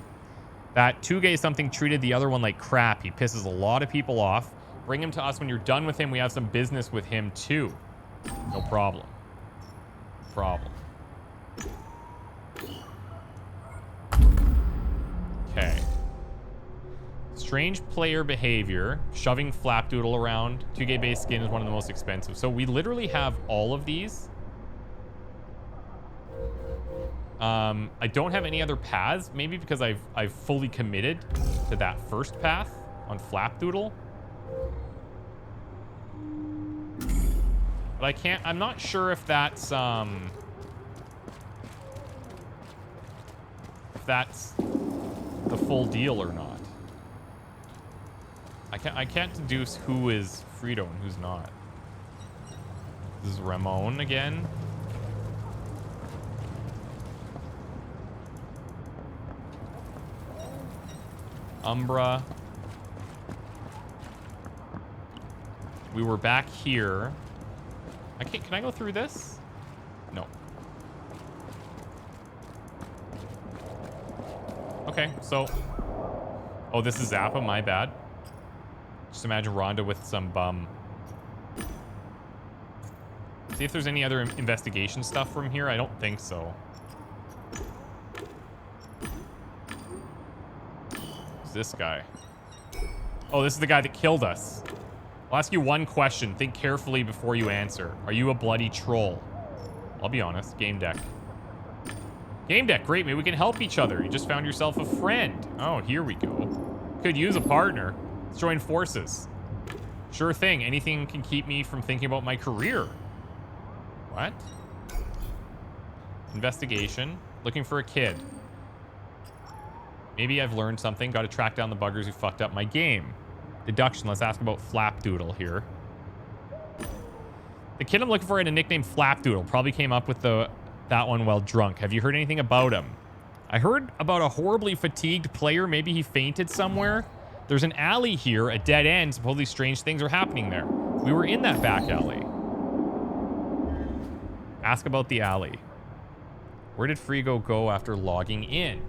That Tugay something treated the other one like crap. He pisses a lot of people off. Bring him to us when you're done with him. We have some business with him, too. No problem. Okay. Strange player behavior. Shoving Flapdoodle around. Tugay Bay skin is one of the most expensive. So we literally have all of these. I don't have any other paths. Maybe because I've fully committed to that first path on Flapdoodle. But I can't... I'm not sure if that's the full deal or not. I can't deduce who is Fredo and who's not. This is Ramon again. Umbra. We were back here. Can I go through this? No. Okay, so... Oh, this is Zappa, my bad. Just imagine Rhonda with some bum. See if there's any other investigation stuff from here. I don't think so. Who's this guy? Oh, this is the guy that killed us. I'll ask you one question. Think carefully before you answer. Are you a bloody troll? I'll be honest. Gamedec. Gamedec, great. Maybe we can help each other. You just found yourself a friend. Oh, here we go. Could use a partner. Let's join forces. Sure thing. Anything can keep me from thinking about my career. What? Investigation. Looking for a kid. Maybe I've learned something. Got to track down the buggers who fucked up my game. Deduction. Let's ask about Flapdoodle here. The kid I'm looking for had a nickname Flapdoodle. Probably came up with that one while drunk. Have you heard anything about him? I heard about a horribly fatigued player. Maybe he fainted somewhere. There's an alley here, a dead end. Supposedly strange things are happening there. We were in that back alley. Ask about the alley. Where did Fredo go after logging in?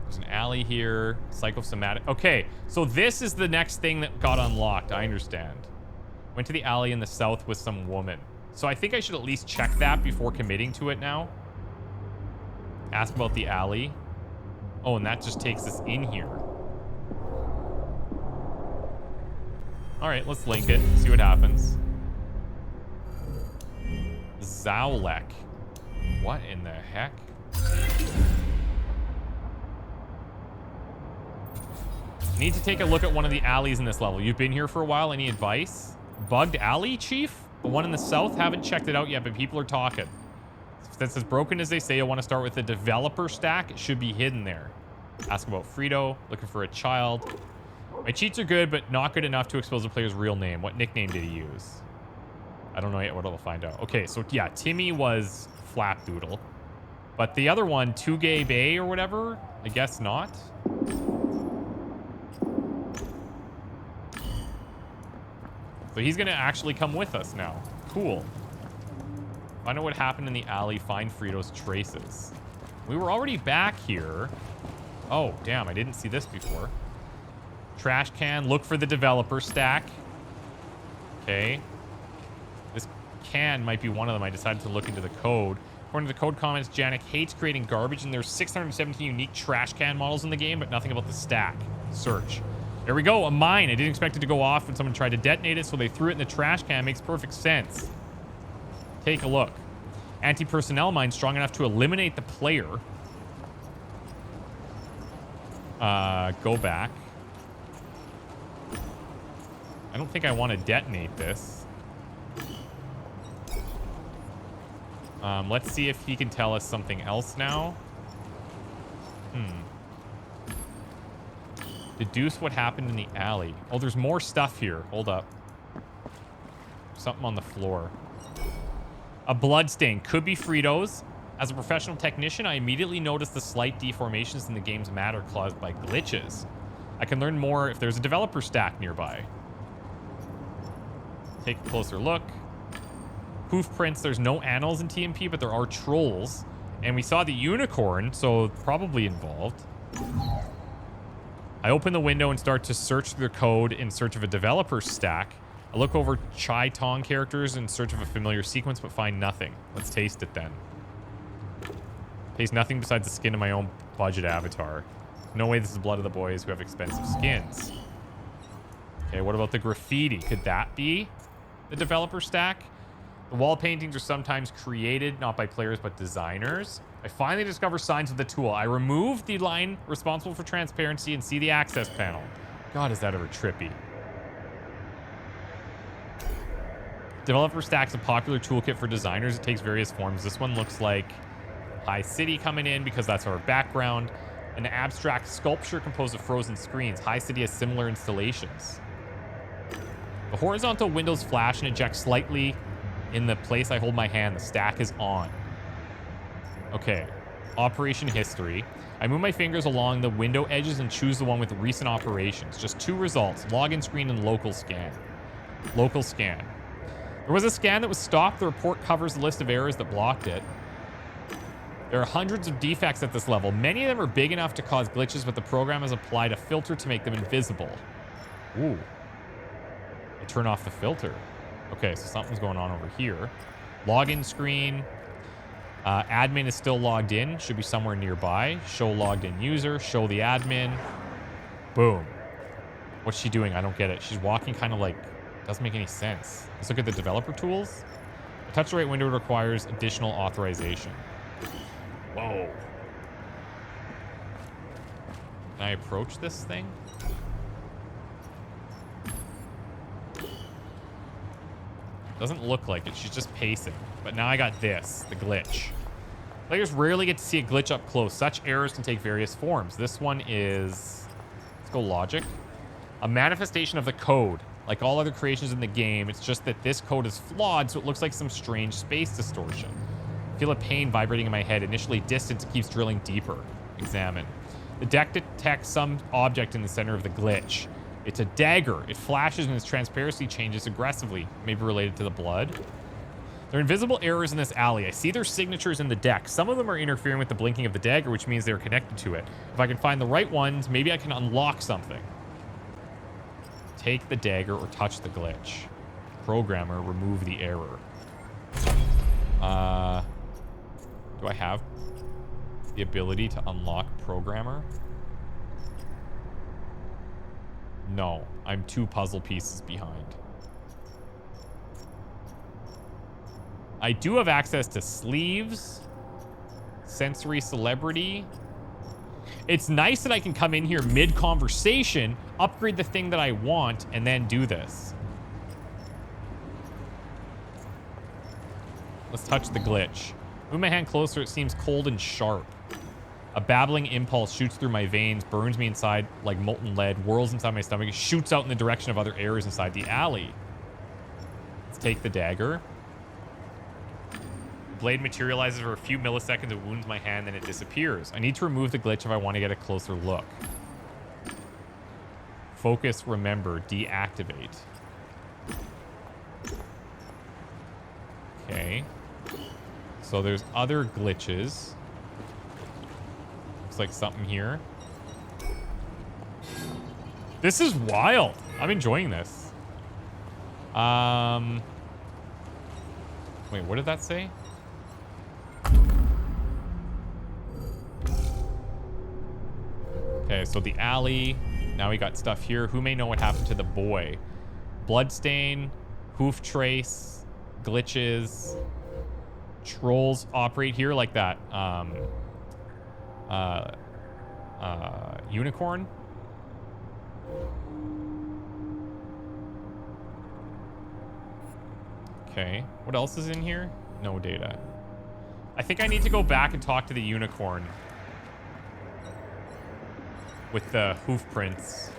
There's an alley here. Psychosomatic. Okay, so this is the next thing that got unlocked. I understand. Went to the alley in the south with some woman. So I think I should at least check that before committing to it now. Ask about the alley. Oh, and that just takes us in here. All right, let's link it. See what happens. Zowlek. What in the heck? Need to take a look at one of the alleys in this level. You've been here for a while. Any advice? Bugged alley, Chief? The one in the south? Haven't checked it out yet, but people are talking. If that's as broken as they say, I want to start with the developer stack. It should be hidden there. Ask about Fredo. Looking for a child. My cheats are good, but not good enough to expose the player's real name. What nickname did he use? I don't know yet what I'll find out. Okay, so yeah, Timmy was Flapdoodle. But the other one, Too Gay Bay or whatever, I guess not. So he's going to actually come with us now. Cool. Find out what happened in the alley. Find Fredo's traces. We were already back here. Oh, damn. I didn't see this before. Trash can. Look for the developer stack. Okay. This can might be one of them. I decided to look into the code. According to the code comments, Janik hates creating garbage, and there's 617 unique trash can models in the game, but nothing about the stack. Search. There we go, a mine. I didn't expect it to go off when someone tried to detonate it, so they threw it in the trash can. Makes perfect sense. Take a look. Anti-personnel mine strong enough to eliminate the player. Go back. I don't think I want to detonate this. Let's see if he can tell us something else now. Deduce what happened in the alley. Oh, there's more stuff here. Hold up. Something on the floor. A blood stain. Could be Fredo's. As a professional technician, I immediately noticed the slight deformations in the game's matter caused by glitches. I can learn more if there's a developer stack nearby. Take a closer look. Hoof prints. There's no animals in TMP, but there are trolls. And we saw the unicorn, so probably involved. I open the window and start to search through the code in search of a developer stack. I look over Chai Tong characters in search of a familiar sequence, but find nothing. Let's taste it then. Taste nothing besides the skin of my own budget avatar. No way this is blood of the boys who have expensive skins. Okay, what about the graffiti? Could that be the developer stack? The wall paintings are sometimes created, not by players, but designers. I finally discover signs of the tool. I remove the line responsible for transparency and see the access panel. God, is that ever trippy. Developer stack's a popular toolkit for designers. It takes various forms. This one looks like High City coming in because that's our background. An abstract sculpture composed of frozen screens. High City has similar installations. The horizontal windows flash and eject slightly in the place I hold my hand. The stack is on. Okay. Operation history. I move my fingers along the window edges and choose the one with recent operations. Just 2 results. Login screen and local scan. Local scan. There was a scan that was stopped. The report covers the list of errors that blocked it. There are hundreds of defects at this level. Many of them are big enough to cause glitches, but the program has applied a filter to make them invisible. Ooh. I turn off the filter. Okay, so something's going on over here. Login screen. Admin is still logged in. Should be somewhere nearby. Show logged in user. Show the admin. Boom. What's she doing? I don't get it. She's walking kind of like... Doesn't make any sense. Let's look at the developer tools. A touch the right window requires additional authorization. Whoa. Can I approach this thing? Doesn't look like it. She's just pacing. But now I got this, the glitch. Players rarely get to see a glitch up close. Such errors can take various forms. This one is... Let's go logic. A manifestation of the code. Like all other creations in the game, it's just that this code is flawed, so it looks like some strange space distortion. I feel a pain vibrating in my head. Initially distant, it keeps drilling deeper. Examine. The deck detects some object in the center of the glitch. It's a dagger. It flashes and its transparency changes aggressively. Maybe related to the blood. There are invisible errors in this alley. I see their signatures in the deck. Some of them are interfering with the blinking of the dagger, which means they're connected to it. If I can find the right ones, maybe I can unlock something. Take the dagger or touch the glitch. Programmer, remove the error. Do I have the ability to unlock programmer? No, I'm 2 puzzle pieces behind. I do have access to sleeves, sensory celebrity. It's nice that I can come in here mid-conversation, upgrade the thing that I want, and then do this. Let's touch the glitch. Move my hand closer, it seems cold and sharp. A babbling impulse shoots through my veins, burns me inside like molten lead, whirls inside my stomach, shoots out in the direction of other areas inside the alley. Let's take the dagger. Blade materializes for a few milliseconds and wounds my hand, then it disappears. I need to remove the glitch if I want to get a closer look. Focus, remember, deactivate. Okay. So there's other glitches. Looks like something here. This is wild. I'm enjoying this. Wait, what did that say? Okay, so the alley. Now we got stuff here. Who may know what happened to the boy? Bloodstain, hoof trace, glitches. Trolls operate here like that. Unicorn. Okay. What else is in here? No data. I think I need to go back and talk to the unicorn. With the hoof prints.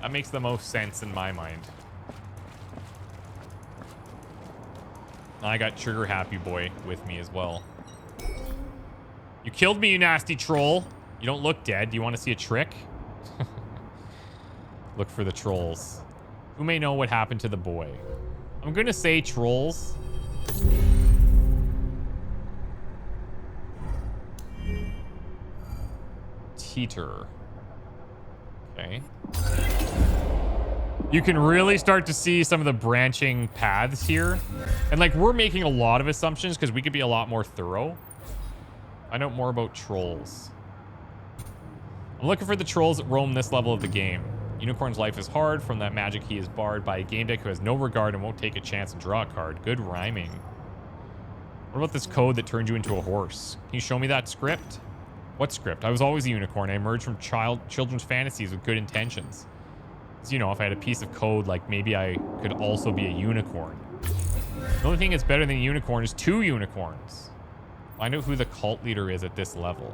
That makes the most sense in my mind. I got Trigger Happy Boy with me as well. You killed me, you nasty troll. You don't look dead. Do you want to see a trick? Look for the trolls. Who may know what happened to the boy? I'm going to say trolls. Teeter. Okay. You can really start to see some of the branching paths here. And like, we're making a lot of assumptions because we could be a lot more thorough. I know more about trolls. I'm looking for the trolls that roam this level of the game. Unicorn's life is hard. From that magic, he is barred by a game deck who has no regard and won't take a chance and draw a card. Good rhyming. What about this code that turned you into a horse? Can you show me that script? What script? I was always a unicorn. I emerged from children's fantasies with good intentions. So, you know, if I had a piece of code, like maybe I could also be a unicorn. The only thing that's better than a unicorn is 2 unicorns. Find out who the cult leader is at this level.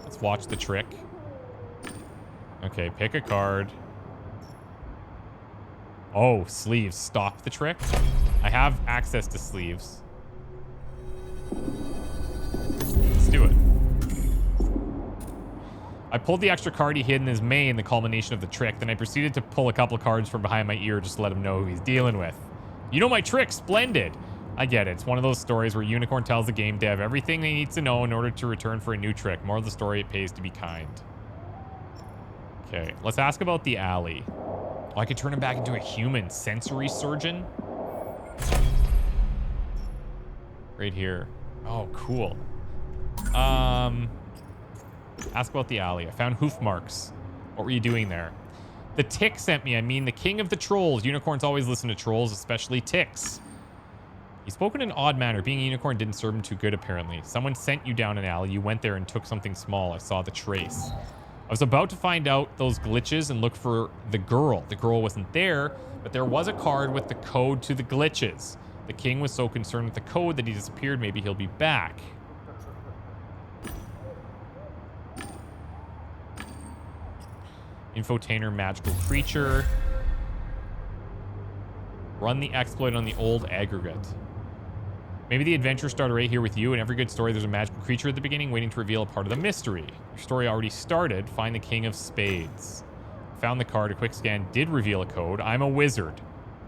Let's watch the trick. Okay, pick a card. Oh, sleeves. Stop the trick. I have access to sleeves. Let's do it. I pulled the extra card he hid in his mane, the culmination of the trick. Then I proceeded to pull a couple of cards from behind my ear just to let him know who he's dealing with. You know my trick. Splendid. I get it. It's one of those stories where Unicorn tells the game dev everything they need to know in order to return for a new trick. More of the story, it pays to be kind. Okay, let's ask about the alley. Oh, I could turn him back into a human. Sensory surgeon? Right here. Oh, cool. Ask about the alley. I found hoof marks. What were you doing there? The tick sent me. I mean, the king of the trolls. Unicorns always listen to trolls, especially ticks. He spoke in an odd manner. Being a unicorn didn't serve him too good, apparently. Someone sent you down an alley. You went there and took something small. I saw the trace. I was about to find out those glitches and look for the girl. The girl wasn't there, but there was a card with the code to the glitches. The king was so concerned with the code that he disappeared. Maybe he'll be back. Infotainer magical creature. Run the exploit on the old aggregate. Maybe the adventure started right here with you. In every good story, there's a magical creature at the beginning waiting to reveal a part of the mystery. Your story already started. Find the king of spades. Found the card. A quick scan did reveal a code. I'm a wizard.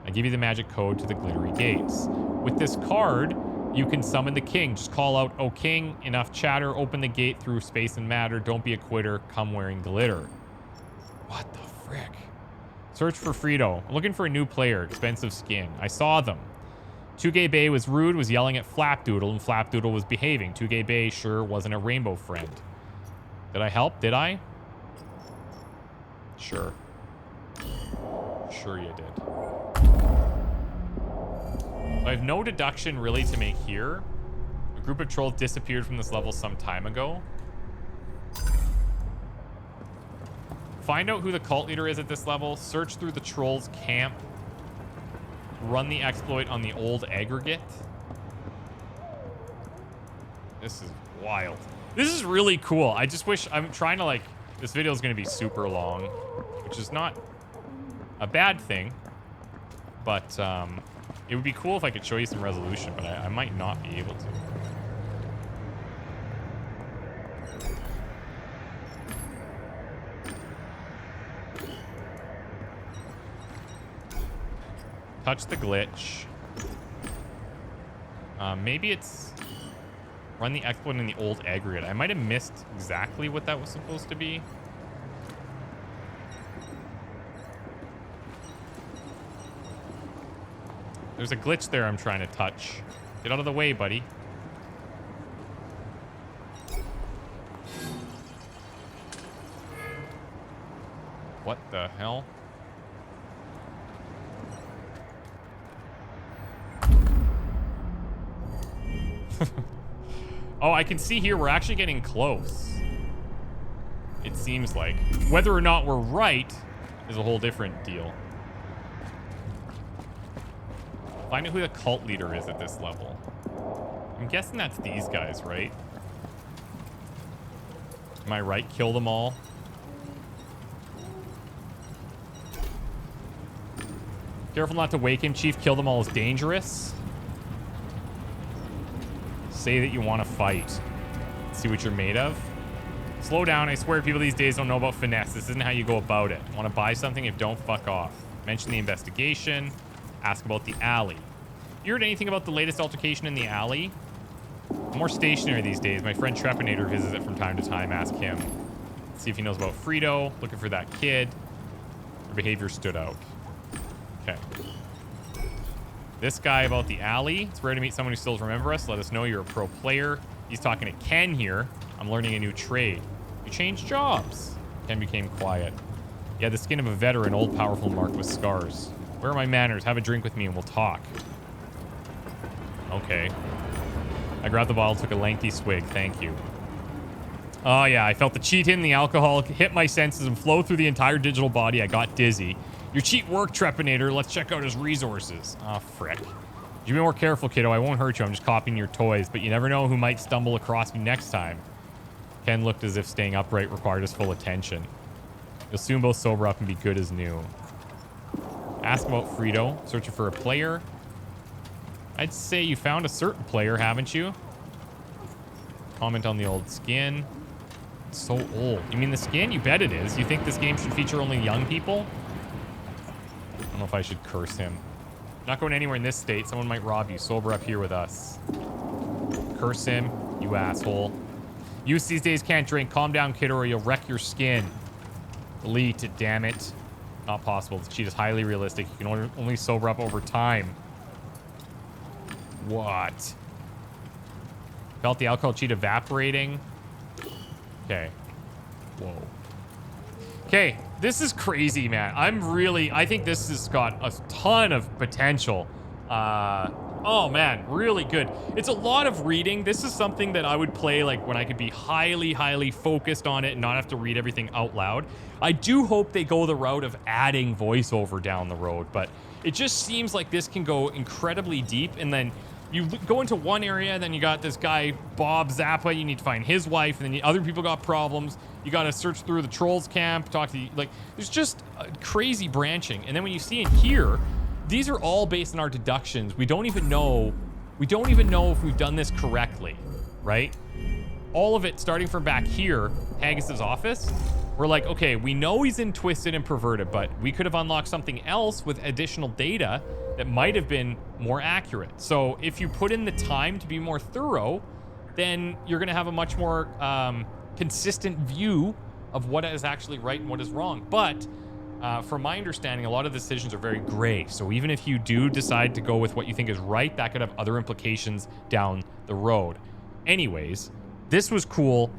I give you the magic code to the glittery gates. With this card, you can summon the king. Just call out, "Oh king," enough chatter, open the gate through space and matter. Don't be a quitter. Come wearing glitter. What the frick? Search for Fredo. I'm looking for a new player. Expensive skin. I saw them. 2Gay Bay was rude, was yelling at Flapdoodle, and Flapdoodle was behaving. 2Gay Bay sure wasn't a rainbow friend. Did I help? Did I? Sure. Sure you did. So I have no deduction really to make here. A group of trolls disappeared from this level some time ago. Find out who the cult leader is at this level. Search through the trolls' camp. Run the exploit on the old aggregate. This is wild. This is really cool. I just wish... I'm trying to, like... This video is going to be super long, which is not a bad thing. But it would be cool if I could show you some resolution, but I might not be able to. Touch the glitch. Maybe it's run the exploit in the old aggregate. I might have missed exactly what that was supposed to be. There's a glitch there I'm trying to touch. Get out of the way, buddy. What the hell? Oh, I can see here we're actually getting close. It seems like. Whether or not we're right is a whole different deal. Find out who the cult leader is at this level. I'm guessing that's these guys, right? Am I right? Kill them all. Careful not to wake him, Chief. Kill them all is dangerous. Say that you want to fight. See what you're made of. Slow down. I swear people these days don't know about finesse. This isn't how you go about it. Want to buy something? If don't, fuck off. Mention the investigation. Ask about the alley. You heard anything about the latest altercation in the alley? I'm more stationary these days. My friend Trepanator visits it from time to time. Ask him. See if he knows about Fredo. Looking for that kid. Their behavior stood out. Okay. This guy about the alley. It's rare to meet someone who still remembers us. Let us know you're a pro player. He's talking to Ken here. I'm learning a new trade. You changed jobs. Ken became quiet. You had the skin of a veteran, old, powerful, marked with scars. Where are my manners? Have a drink with me and we'll talk. Okay. I grabbed the bottle, took a lengthy swig. Thank you. Oh, yeah. I felt the cheat in the alcohol hit my senses and flow through the entire digital body. I got dizzy. Your cheat worked, Trepanator. Let's check out his resources. Oh, frick. You be more careful, kiddo. I won't hurt you. I'm just copying your toys, but you never know who might stumble across me next time. Ken looked as if staying upright required his full attention. You'll soon both sober up and be good as new. Ask about Fredo. Searching for a player. I'd say you found a certain player, haven't you? Comment on the old skin. It's so old. You mean the skin? You bet it is. You think this game should feature only young people? I don't know if I should curse him. Not going anywhere in this state. Someone might rob you. Sober up here with us. Curse him, you asshole. Youth these days can't drink. Calm down, kid, or you'll wreck your skin. Delete, damn it. Not possible. The cheat is highly realistic. You can only sober up over time. What? Felt the alcohol cheat evaporating. Okay. Whoa. Okay, this is crazy, man. I think this has got a ton of potential. Oh man, really good. It's a lot of reading. This is something that I would play like when I could be highly focused on it and not have to read everything out loud. I do hope they go the route of adding voiceover down the road, but it just seems like this can go incredibly deep. And then you go into one area, then you got this guy, Bob Zappa, you need to find his wife, and then the other people got problems. You got to search through the trolls camp, talk to like, there's just crazy branching. And then when you see in here, these are all based on our deductions. We don't even know if we've done this correctly, right? All of it starting from back here, Haggis's office, we're like, okay, we know he's in Twisted and Perverted, but we could have unlocked something else with additional data that might have been more accurate. So if you put in the time to be more thorough, then you're gonna have a much more consistent view of what is actually right and what is wrong. But from my understanding, a lot of decisions are very gray. So even if you do decide to go with what you think is right, that could have other implications down the road. Anyways, this was cool.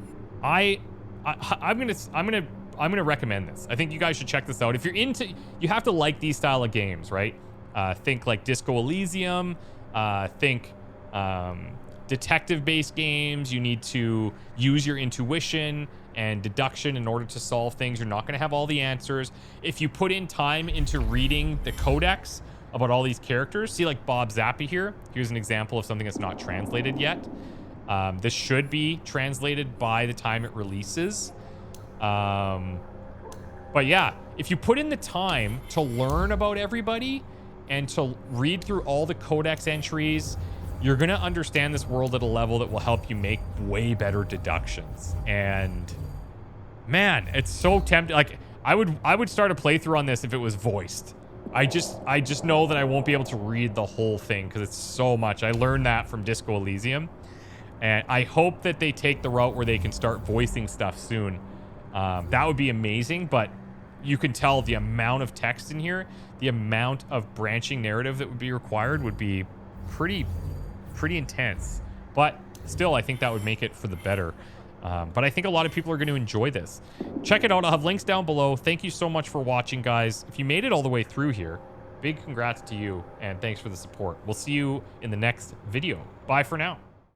I'm gonna recommend this. I think you guys should check this out. If you're into, you have to like these style of games, right? Think like Disco Elysium. Think detective-based games. You need to use your intuition and deduction in order to solve things. You're not going to have all the answers. If you put in time into reading the codex about all these characters, see like Bob Zappa here. Here's an example of something that's not translated yet. This should be translated by the time it releases. But yeah, if you put in the time to learn about everybody and to read through all the codex entries, you're going to understand this world at a level that will help you make way better deductions. And man, it's so tempting. Like I would start a playthrough on this if it was voiced. I just know that I won't be able to read the whole thing because it's so much. I learned that from Disco Elysium, and I hope that they take the route where they can start voicing stuff soon. That would be amazing, but you can tell the amount of text in here, the amount of branching narrative that would be required would be pretty intense. But still, I think that would make it for the better. But I think a lot of people are going to enjoy this. Check it out. I'll have links down below. Thank you so much for watching, guys. If you made it all the way through here, big congrats to you, and thanks for the support. We'll see you in the next video. Bye for now.